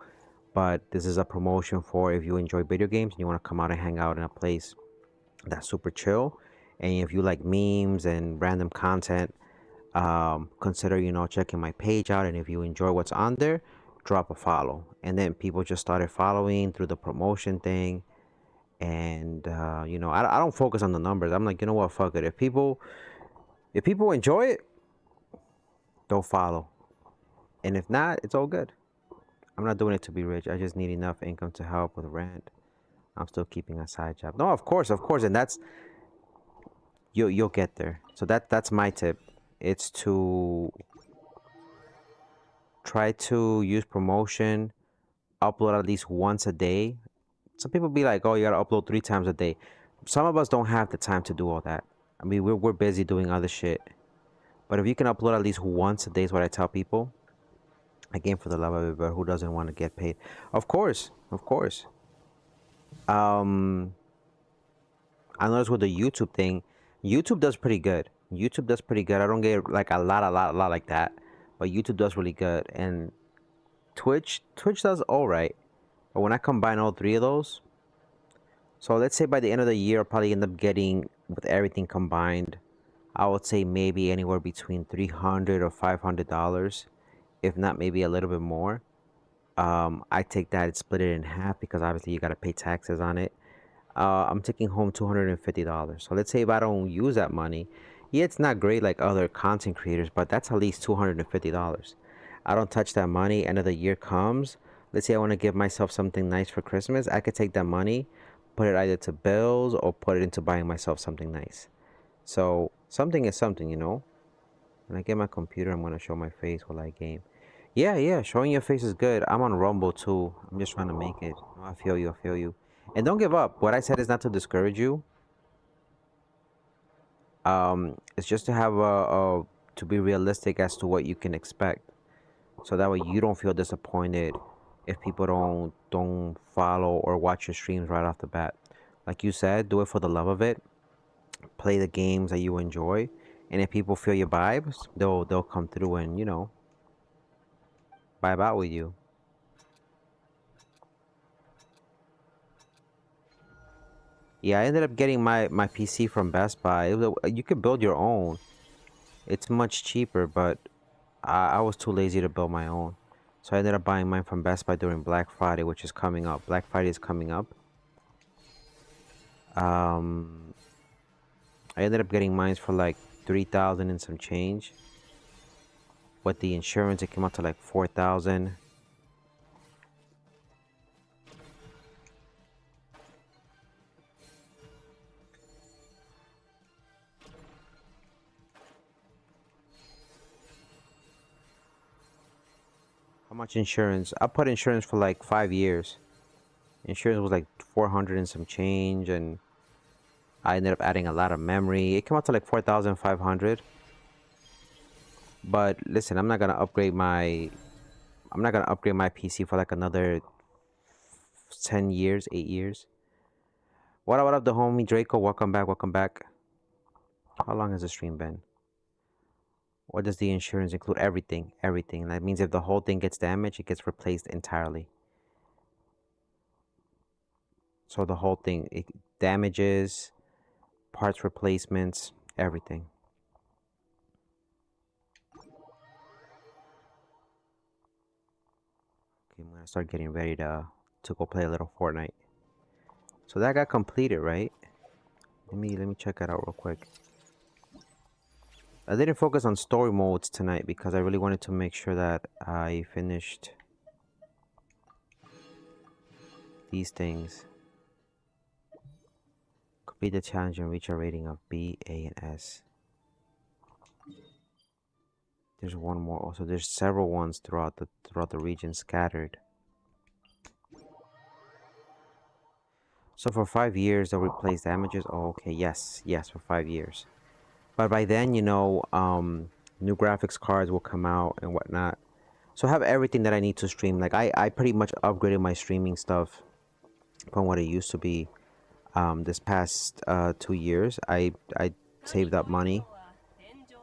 but this is a promotion for if you enjoy video games and you want to come out and hang out in a place that's super chill. And if you like memes and random content, consider, you know, checking my page out. And if you enjoy what's on there, drop a follow. And then people just started following through the promotion thing. And you know, I don't focus on the numbers. I'm like, you know what, fuck it. If people enjoy it, they'll follow. And if not, it's all good. I'm not doing it to be rich. I just need enough income to help with rent. I'm still keeping a side job. No, of course, and that's you'll get there. So that's my tip. It's to try to use promotion, upload at least once a day. Some people be like, oh, you gotta upload 3 times a day. Some of us don't have the time to do all that. I mean, we're busy doing other shit. But if you can upload at least once a day is what I tell people. Again, for the love of it, but who doesn't want to get paid? Of course. I noticed with the YouTube thing, YouTube does pretty good. I don't get like a lot like that, but YouTube does really good. And Twitch does all right. But when I combine all 3 of those, so let's say by the end of the year, I'll probably end up getting, with everything combined, I would say maybe anywhere between $300 or $500, if not maybe a little bit more. I take that and split it in half because obviously you gotta pay taxes on it. I'm taking home $250. So let's say if I don't use that money, yeah, it's not great like other content creators, but that's at least $250. I don't touch that money. End of the year comes. Let's say I want to give myself something nice for Christmas. I could take that money, put it either to bills or put it into buying myself something nice. So something is something, you know. When I get my computer, I'm gonna show my face while I game. Yeah, showing your face is good. I'm on Rumble too. I'm just trying to make it. Oh, I feel you. And don't give up. What I said is not to discourage you. It's just to have to be realistic as to what you can expect, so that way you don't feel disappointed if people don't follow or watch your streams right off the bat. Like you said, do it for the love of it. Play the games that you enjoy, and if people feel your vibes, they'll come through and, you know, vibe out with you. Yeah, I ended up getting my PC from Best Buy. You could build your own. It's much cheaper, but I was too lazy to build my own. So I ended up buying mine from Best Buy during Black Friday, which is coming up. Black Friday is coming up. I ended up getting mine for like 3,000 and some change. With the insurance, it came out to like 4,000. How much insurance? I put insurance for like 5 years. Insurance was like 400 and some change, and I ended up adding a lot of memory. It came out to like 4,500. But listen, I'm not gonna upgrade my PC for like another 10 years, 8 years. What up, the homie Draco? Welcome back. How long has the stream been? What does the insurance include? Everything. That means if the whole thing gets damaged, it gets replaced entirely. So the whole thing, it damages, parts replacements, everything. Okay, I'm gonna start getting ready to go play a little Fortnite. So that got completed, right? Let me check that out real quick. I didn't focus on story modes tonight because I really wanted to make sure that I finished these things. Complete the challenge and reach a rating of B, A, and S. There's one more. Also, there's several ones throughout the region scattered. So for 5 years, they'll replace damages. Oh, okay. Yes, for 5 years. But by then, you know, new graphics cards will come out and whatnot. So I have everything that I need to stream. Like I pretty much upgraded my streaming stuff from what it used to be. This past 2 years, I saved up money,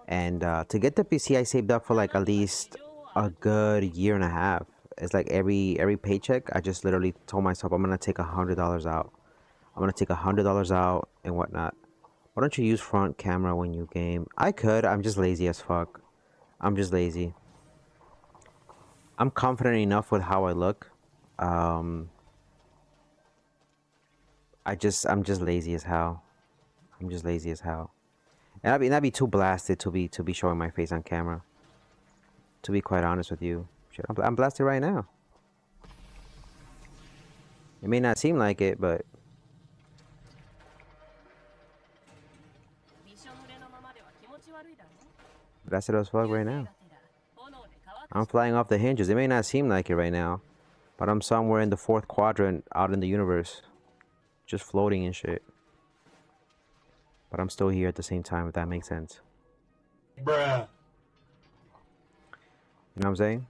and to get the PC, I saved up for like at least a good year and a half. It's like every paycheck, I just literally told myself I'm gonna take $100 out. I'm gonna take $100 out and whatnot. Why don't you use front camera when you game? I could. I'm just lazy as fuck. I'm just lazy. I'm confident enough with how I look. I'm just lazy as hell. I'm just lazy as hell. And I'd be too blasted to be showing my face on camera. To be quite honest with you. Shit, I'm blasted right now. It may not seem like it, but びしょ濡れのままでは気持ち悪いだろ blasted as fuck right 幽 now. 霊がてら炎で乾く I'm flying off the hinges. It may not seem like it right now, but I'm somewhere in the fourth quadrant out in the universe. Just floating and shit. But I'm still here at the same time, if that makes sense. Bruh. You know what I'm saying?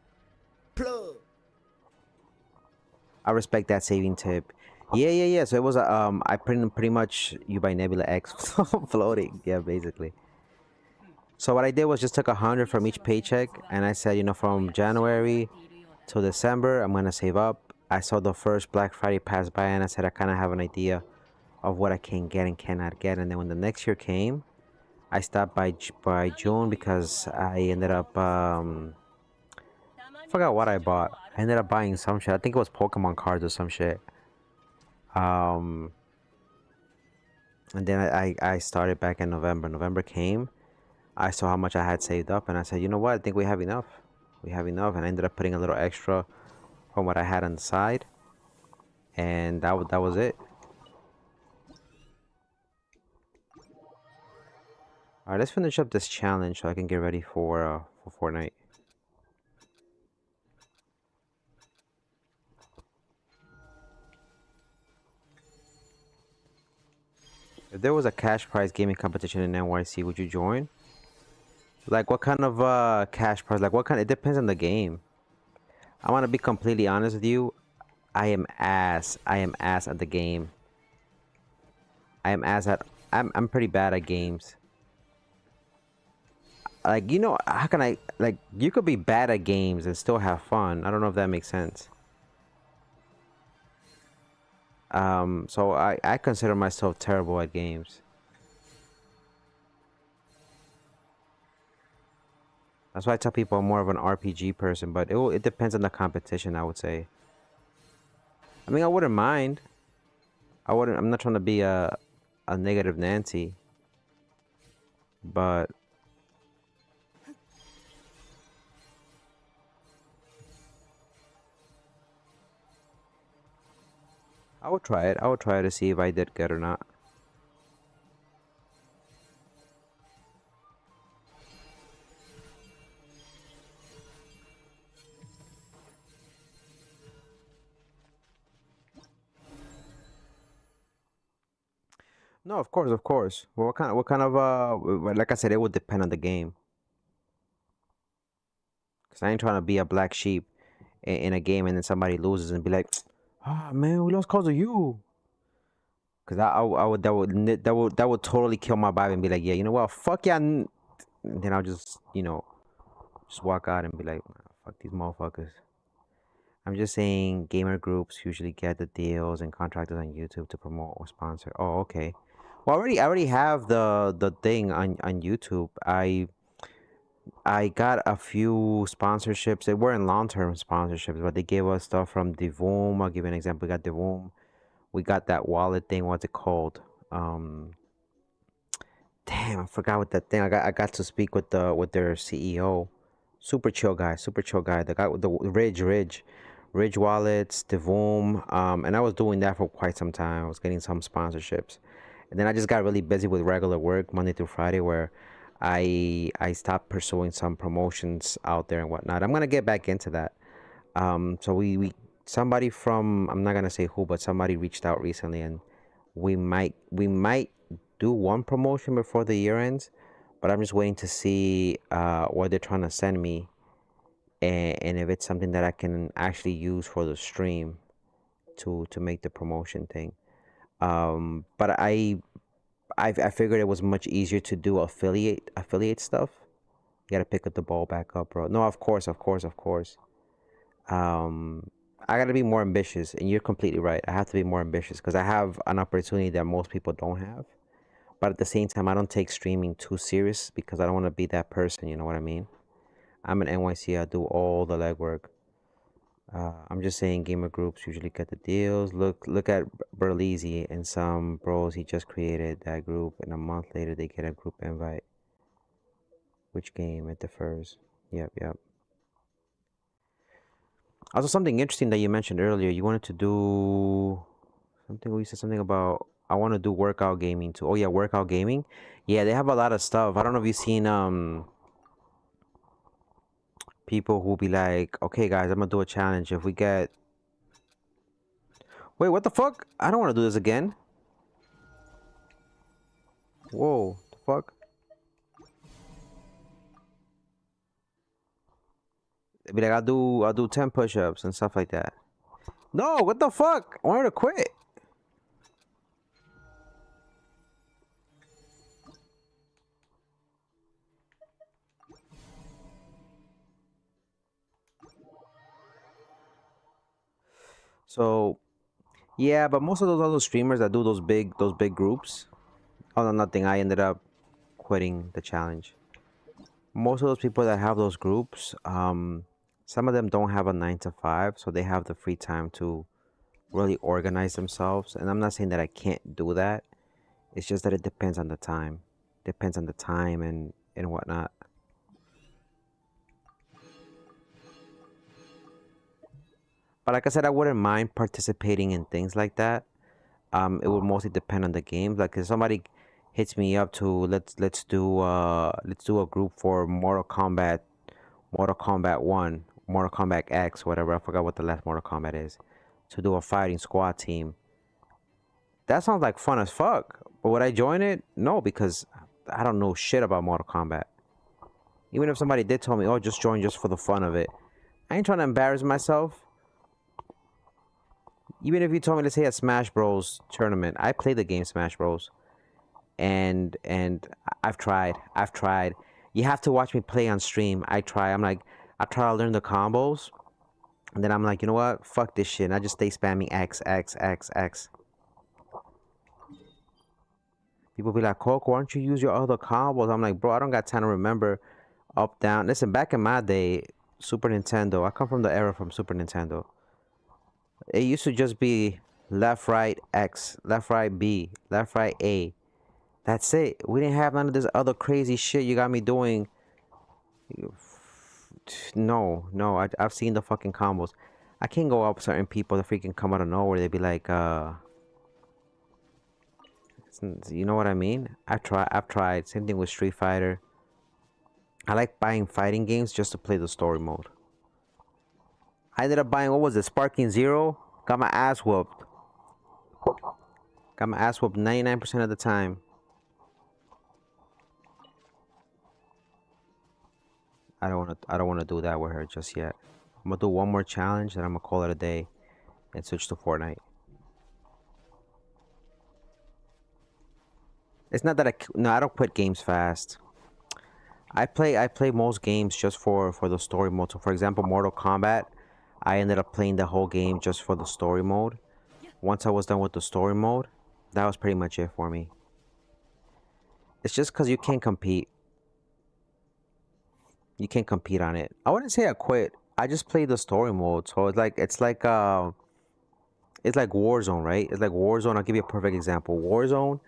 I respect that saving tip. Yeah. So it was a I pretty much you by Nebula X floating. Yeah, basically. So what I did was just took 100 from each paycheck, and I said, you know, from January till December, I'm gonna save up. I saw the first Black Friday pass by, and I said I kind of have an idea of what I can get and cannot get. And then when the next year came, I stopped by June because I ended up forgot what I bought. I ended up buying some shit. I think it was Pokemon cards or some shit. And then I started back in November. November came. I saw how much I had saved up, and I said, you know what? I think we have enough. We have enough, and I ended up putting a little extra from what I had on the side, and that was it. All right, let's finish up this challenge so I can get ready for Fortnite. If there was a cash prize gaming competition in NYC, would you join? Like, what kind of cash prize? Like, what kind? It depends on the game. I want to be completely honest with you. I am ass at the game. I'm pretty bad at games. Like, you know, how can I, like, you could be bad at games and still have fun. I don't know if that makes sense. So I consider myself terrible at games. That's why I tell people I'm more of an RPG person, but it depends on the competition, I would say. I mean, I wouldn't mind. I'm not trying to be a negative Nancy, but I would try it. I would try to see if I did good or not. No, of course, of course. Well, what kind of like I said, it would depend on the game. Cause I ain't trying to be a black sheep in a game and then somebody loses and be like, "Ah, man, we lost cause of you." Cause I would that would totally kill my vibe and be like, yeah, you know what, fuck yeah. And then I'll just, you know, just walk out and be like, "Nah, fuck these motherfuckers." I'm just saying gamer groups usually get the deals and contractors on YouTube to promote or sponsor. Oh, okay. Well, I already have the thing on YouTube. I got a few sponsorships. They weren't long-term sponsorships, but they gave us stuff from Divoom. I'll give you an example. We got Divoom. We got that wallet thing. What's it called? Damn, I forgot what that thing. I got to speak with their CEO. Super chill guy. Super chill guy. The guy with the Ridge wallets, Divoom. And I was doing that for quite some time. I was getting some sponsorships, and then I just got really busy with regular work Monday through Friday, where I stopped pursuing some promotions out there and whatnot. I'm gonna get back into that. So we somebody from, I'm not gonna say who, but somebody reached out recently, and we might do one promotion before the year ends, but I'm just waiting to see what they're trying to send me, and if it's something that I can actually use for the stream to make the promotion thing. But I figured it was much easier to do affiliate stuff. You gotta pick up the ball back up, bro. No, of course. I gotta be more ambitious, and you're completely right. I have to be more ambitious because I have an opportunity that most people don't have. But at the same time, I don't take streaming too serious because I don't want to be that person. You know what I mean? I'm an NYC. I do all the legwork. I'm just saying gamer groups usually get the deals. Look at Berlizzi and some bros. He just created that group, and a month later they get a group invite. Which game it differs? Yep. Also, something interesting that you mentioned earlier. You wanted to do something. We said something about I want to do workout gaming too. Oh yeah, workout gaming. Yeah, they have a lot of stuff. I don't know if you've seen people who be like, okay guys, I'm gonna do a challenge. If we get wait, what the fuck? I don't want to do this again. Whoa, the fuck? They be like, I'll do 10 push-ups and stuff like that. No, what the fuck? I wanted to quit. So yeah, but most of those other streamers that do those big groups, oh no, nothing. I ended up quitting the challenge. Most of those people that have those groups, some of them don't have a 9 to 5, so they have the free time to really organize themselves. And I'm not saying that I can't do that. It's just that it depends on the time. Depends on the time and whatnot. But like I said, I wouldn't mind participating in things like that. It would mostly depend on the game. Like if somebody hits me up to let's do a group for Mortal Kombat 1, Mortal Kombat X, whatever. I forgot what the last Mortal Kombat is. To do a fighting squad team. That sounds like fun as fuck. But would I join it? No, because I don't know shit about Mortal Kombat. Even if somebody did tell me, oh, just join just for the fun of it. I ain't trying to embarrass myself. Even if you told me to say a Smash Bros tournament, I play the game Smash Bros. And I've tried. You have to watch me play on stream. I try to learn the combos. And then I'm like, you know what? Fuck this shit. And I just stay spamming X. People be like, Coco, why don't you use your other combos? I'm like, bro, I don't got time to remember up, down. Listen, back in my day, Super Nintendo, I come from the era from Super Nintendo. It used to just be left, right, X, left, right, B, left, right, A. That's it. We didn't have none of this other crazy shit you got me doing. No, I've seen the fucking combos. I can't go up certain people that freaking come out of nowhere. They be like, you know what I mean? I've tried. Same thing with Street Fighter. I like buying fighting games just to play the story mode. I ended up buying, what was it, Sparking Zero? Got my ass whooped. 99% of the time. I don't wanna do that with her just yet. I'm gonna do one more challenge, then I'm gonna call it a day and switch to Fortnite. It's not that I don't quit games fast. I play most games just for the story mode. So for example, Mortal Kombat, I ended up playing the whole game just for the story mode. Once I was done with the story mode, that was pretty much it for me. It's just because you can't compete. You can't compete on it. I wouldn't say I quit. I just play the story mode. So it's like Warzone, right? It's like Warzone. I'll give you a perfect example. Warzone,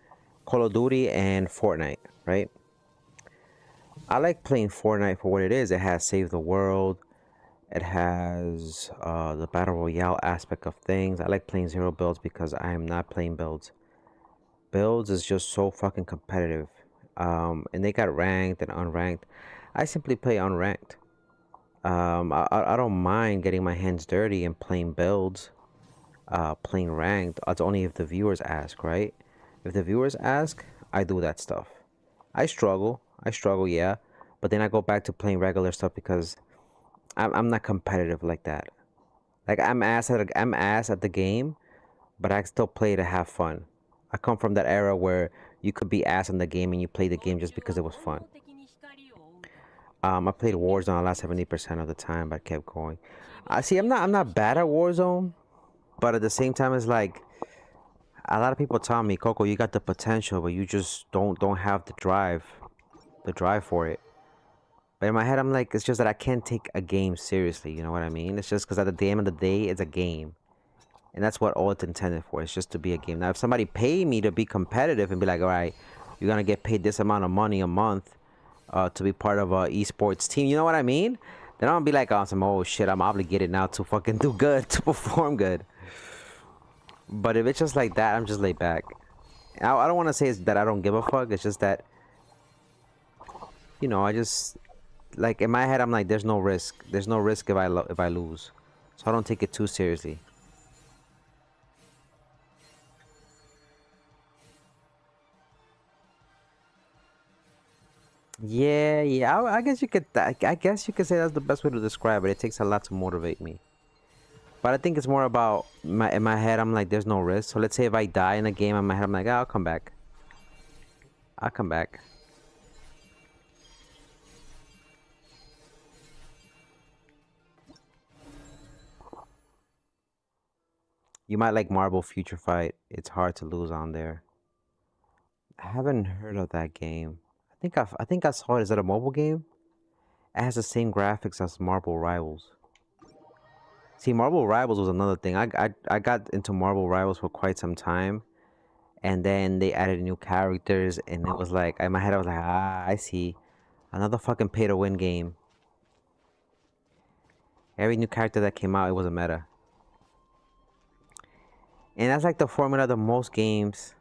Call of Duty, and Fortnite, right? I like playing Fortnite for what it is. It has Save the World. It has the Battle Royale aspect of things. I like playing zero builds because I am not playing builds. Builds is just so fucking competitive. And they got ranked and unranked. I simply play unranked. I don't mind getting my hands dirty and playing builds. Playing ranked. It's only if the viewers ask, right? If the viewers ask, I do that stuff. I struggle, yeah. But then I go back to playing regular stuff because I'm not competitive like that. Like I'm ass at the game, but I still play to have fun. I come from that era where you could be ass in the game and you play the game just because it was fun. I played Warzone a lot 70% of the time, but I kept going. See, I'm not bad at Warzone, but at the same time, it's like a lot of people tell me, Coco, you got the potential, but you just don't have the drive for it. But in my head, I'm like, it's just that I can't take a game seriously. You know what I mean? It's just because at the end of the day, it's a game. And that's what all it's intended for. It's just to be a game. Now, if somebody pay me to be competitive and be like, all right, you're going to get paid this amount of money a month to be part of a esports team. You know what I mean? Then I'm going to be like, awesome. Oh, shit, I'm obligated now to fucking do good, to perform good. But if it's just like that, I'm just laid back. I don't want to say it's that I don't give a fuck. It's just that, you know, I just, like, in my head, I'm like, there's no risk. There's no risk if I lose. So I don't take it too seriously. Yeah. I guess you could. I guess you could say that's the best way to describe it. It takes a lot to motivate me. But I think it's more about in my head. I'm like, there's no risk. So let's say if I die in a game, in my head, I'm like, I'll come back. I'll come back. You might like Marble Future Fight. It's hard to lose on there. I haven't heard of that game. I think I saw it. Is it a mobile game? It has the same graphics as Marble Rivals. See, Marble Rivals was another thing. I got into Marble Rivals for quite some time, and then they added new characters, and it was like in my head I was like, I see, another fucking pay to win game. Every new character that came out, it was a meta, and that's like the formula of most games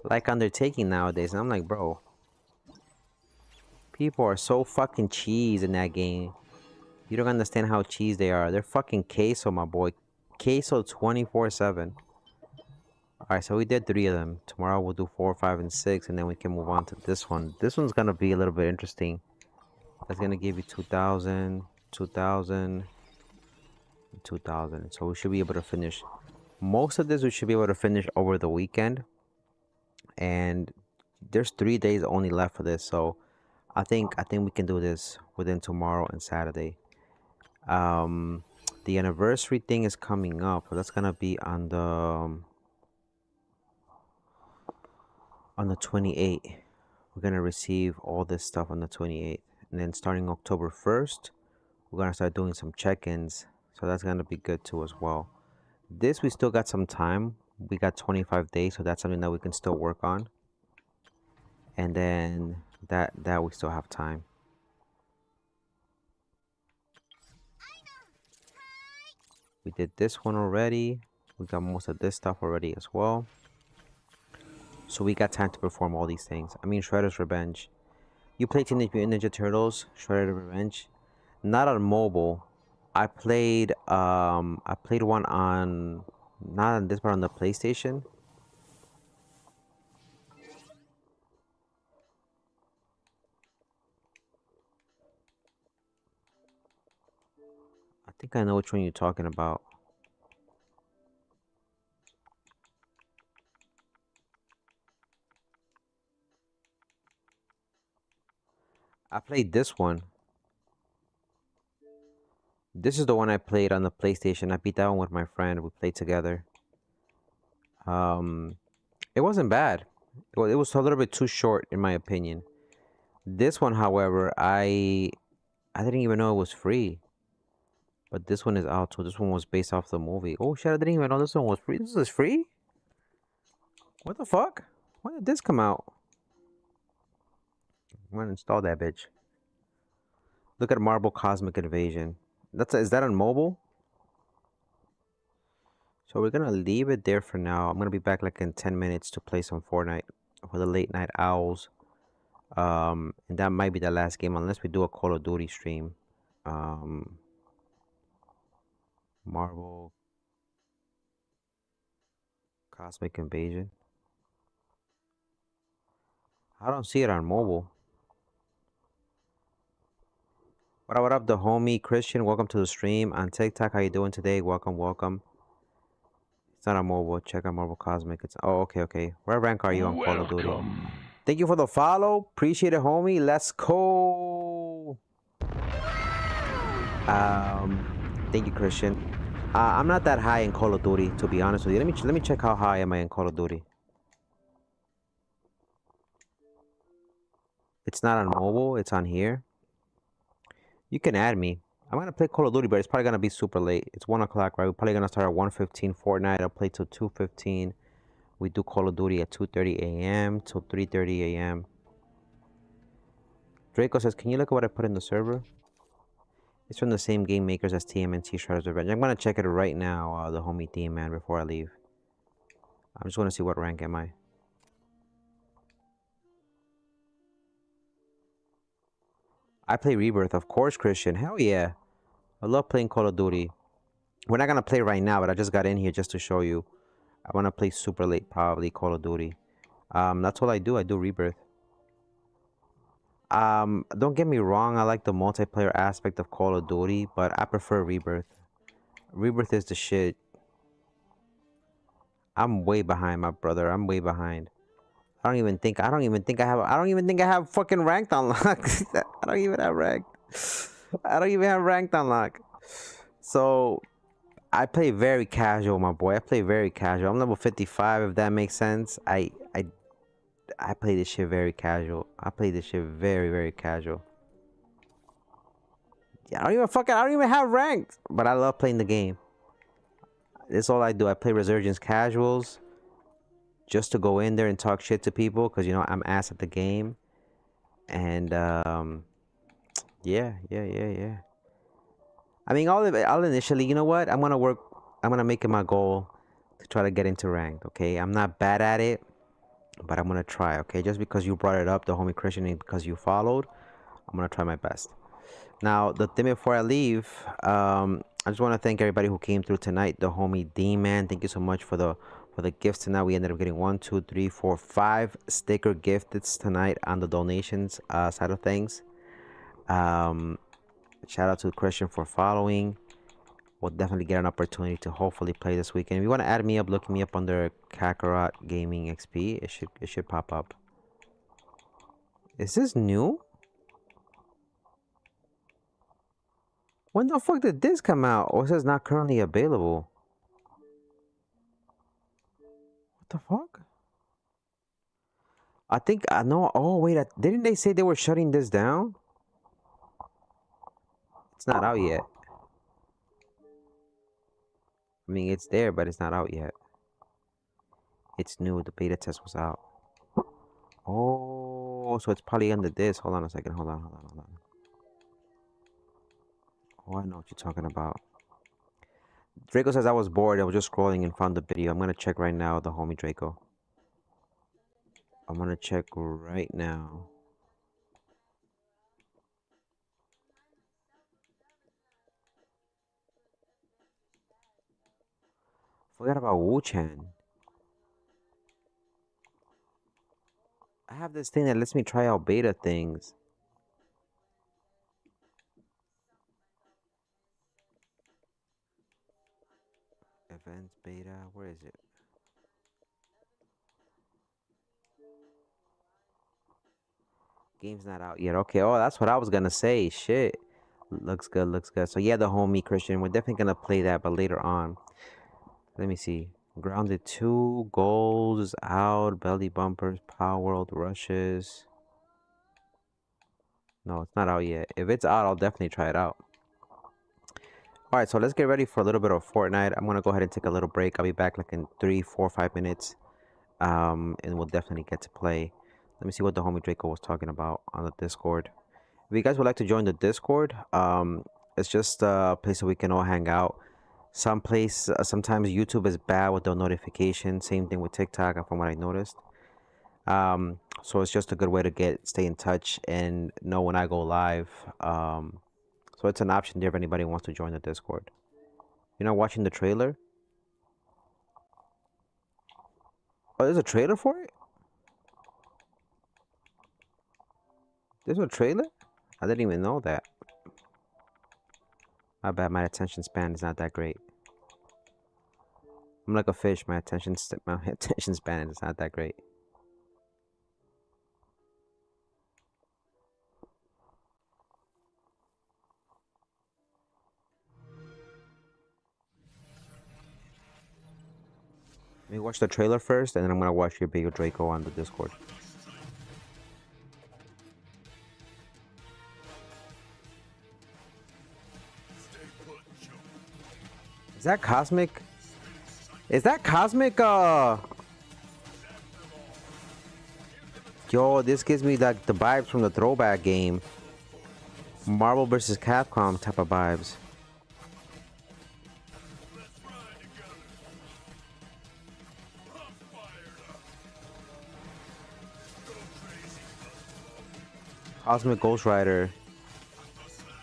like undertaking nowadays. And I'm like, bro, people are so fucking cheese in that game. You don't understand how cheese they are. They're fucking queso, my boy. Queso 24/7. Alright, so we did 3 of them. Tomorrow we'll do 4, 5, and 6, and then we can move on to this one. This one's gonna be a little bit interesting. That's gonna give you 2,000, 2,000, 2,000. So we should be able to finish. Most of this we should be able to finish over the weekend. And there's 3 days only left for this, so I think we can do this within tomorrow and Saturday. The anniversary thing is coming up. That's gonna be on the 28th. We're gonna receive all this stuff on the 28th, and then starting October 1st, we're gonna start doing some check-ins. So that's gonna be good too as well. This we still got some time. We got 25 days, so that's something that we can still work on. And then that we still have time. We did this one already. We got most of this stuff already as well. So we got time to perform all these things. I mean, Shredder's Revenge. You played Teenage Mutant Ninja Turtles, Shredder's Revenge. Not on mobile. I played one on, not on this, but on the PlayStation. I think I know which one you're talking about. I played this one. This is the one I played on the PlayStation. I beat that one with my friend. We played together. It wasn't bad. It was a little bit too short in my opinion. This one, however, I didn't even know it was free. But this one is out too. This one was based off the movie. Oh shit, I didn't even know this one was free. This is free? What the fuck? When did this come out? I'm gonna install that bitch. Look at Marble Cosmic Invasion. Is that on mobile? So we're gonna leave it there for now. I'm gonna be back like in 10 minutes to play some Fortnite for the late night owls. And that might be the last game unless we do a Call of Duty stream. Marvel Cosmic Invasion. I don't see it on mobile. What up, the homie Christian? Welcome to the stream on TikTok. How you doing today? Welcome. It's not on mobile. Check out Marvel Cosmic. It's okay. Where rank are you on Call of Duty? Thank you for the follow. Appreciate it, homie. Let's go. Thank you, Christian. I'm not that high in Call of Duty, to be honest with you. Let me check how high am I in Call of Duty. It's not on mobile. It's on here. You can add me. I'm gonna play Call of Duty, but it's probably gonna be super late. It's 1 o'clock, right? We're probably gonna start at 1:15 Fortnite. I'll play till 2:15. We do Call of Duty at 2:30 a.m. till 3:30 a.m. Draco says, "Can you look at what I put in the server?" It's from the same game makers as TMNT Shredder's Revenge. I'm gonna check it right now, the homie theme, man, before I leave. I just want to see what rank am I. I play Rebirth, of course, Christian. Hell yeah. I love playing Call of Duty. We're not gonna play right now, but I just got in here just to show you. I wanna play super late, probably Call of Duty. That's all I do. I do Rebirth. Don't get me wrong, I like the multiplayer aspect of Call of Duty, but I prefer Rebirth. Rebirth is the shit. I'm way behind, my brother. I'm way behind. I don't even think I have fucking ranked unlocked. I don't even have ranked. I don't even have ranked unlocked. So I play very casual, my boy. I play very casual. I'm level 55, if that makes sense. I play this shit very casual. I play this shit very, very casual. Yeah, I don't even have ranked, but I love playing the game. That's all I do. I play Resurgence casuals just to go in there and talk shit to people, because you know I'm ass at the game. And yeah. I mean, I'll initially, you know what? I'm gonna make it my goal to try to get into ranked. Okay, I'm not bad at it, but I'm gonna try. Okay, just because you brought it up, the homie Christian, and because you followed, I'm gonna try my best. Now, the thing before I leave, I just want to thank everybody who came through tonight. The homie D-Man, thank you so much for the gifts tonight. We ended up getting 1, 2, 3, 4, 5 sticker gifts tonight on the donations side of things. Shout out to Christian for following. We'll definitely get an opportunity to hopefully play this weekend. If you want to add me up, look me up under KakarotGamingXP. It should pop up. Is this new? When the fuck did this come out? Or it says not currently available. What the fuck? I think I know. Oh wait, didn't they say they were shutting this down? It's not out yet. I mean, it's there, but it's not out yet. It's new. The beta test was out. Oh, so it's probably under this. Hold on a second. Hold on. Oh, I know what you're talking about. Draco says I was bored. I was just scrolling and found the video. I'm gonna check right now, the homie Draco. I'm gonna check right now. Forgot about Wu-Chan. I have this thing that lets me try out beta things. Events beta, where is it? Game's not out yet. Okay, oh, that's what I was gonna say. Shit. Looks good. So yeah, the homie Christian, we're definitely gonna play that, but later on. Let me see. Grounded 2, goals out, belly bumpers, power world rushes. No, it's not out yet. If it's out, I'll definitely try it out. Alright, so let's get ready for a little bit of Fortnite. I'm gonna go ahead and take a little break. I'll be back like in 3, 4, 5 minutes. And we'll definitely get to play. Let me see what the homie Draco was talking about on the Discord. If you guys would like to join the Discord, it's just a place where we can all hang out. Sometimes YouTube is bad with the notifications. Same thing with TikTok, from what I noticed. So it's just a good way to stay in touch and know when I go live. So it's an option there if anybody wants to join the Discord. You're not watching the trailer? Oh, there's a trailer for it? There's a trailer? I didn't even know that. My bad, my attention span is not that great. I'm like a fish, my attention span is not that great. Let me watch the trailer first, and then I'm gonna watch your video, Draco, on the Discord. Is that Cosmic? Is that Cosmic? Yo, this gives me like the vibes from the throwback game. Marvel vs. Capcom type of vibes. Cosmic Ghost Rider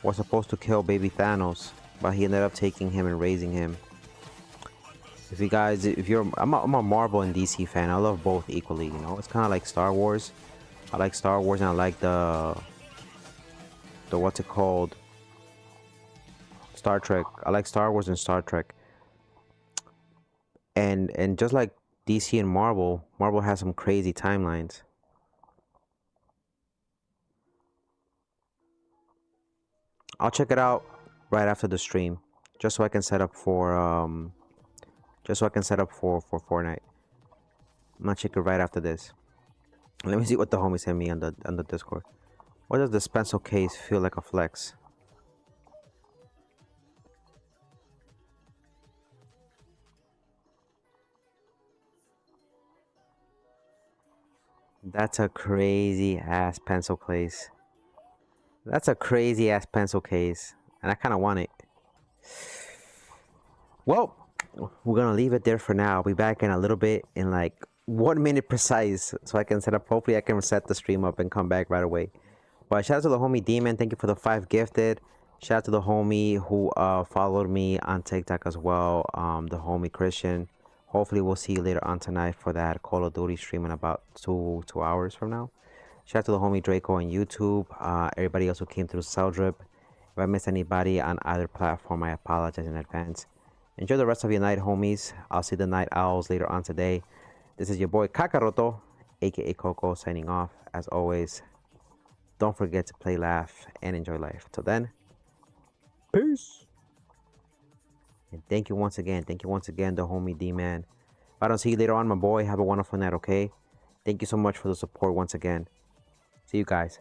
was supposed to kill baby Thanos, but he ended up taking him and raising him. If you guys, I'm a Marvel and DC fan. I love both equally, you know. It's kind of like Star Wars. I like Star Wars and I like the what's it called? Star Trek. I like Star Wars and Star Trek. And just like DC and Marvel has some crazy timelines. I'll check it out right after the stream, just so I can set up for Fortnite. I'm gonna check it right after this. Let me see what the homie sent me on the Discord. Why does this pencil case feel like a flex? That's a crazy ass pencil case. That's a crazy ass pencil case, and I kind of want it. Well, we're gonna leave it there for now. I'll be back in a little bit, in like 1 minute precise, so I can set up. Hopefully I can set the stream up and come back right away. But shout out to the homie Demon. Thank you for the 5 gifted. Shout out to the homie who followed me on TikTok as well. The homie Christian. Hopefully we'll see you later on tonight for that Call of Duty stream in about two hours from now. Shout out to the homie Draco on YouTube. Everybody else who came through Cell Drip. If I missed anybody on either platform, I apologize in advance. Enjoy the rest of your night, homies. I'll see the Night Owls later on today. This is your boy Kakaroto, aka Coco, signing off. As always, don't forget to play, laugh, and enjoy life. Till then, peace. And thank you once again. Thank you once again, the homie D-Man. If I don't see you later on, my boy, have a wonderful night, okay? Thank you so much for the support once again. See you guys.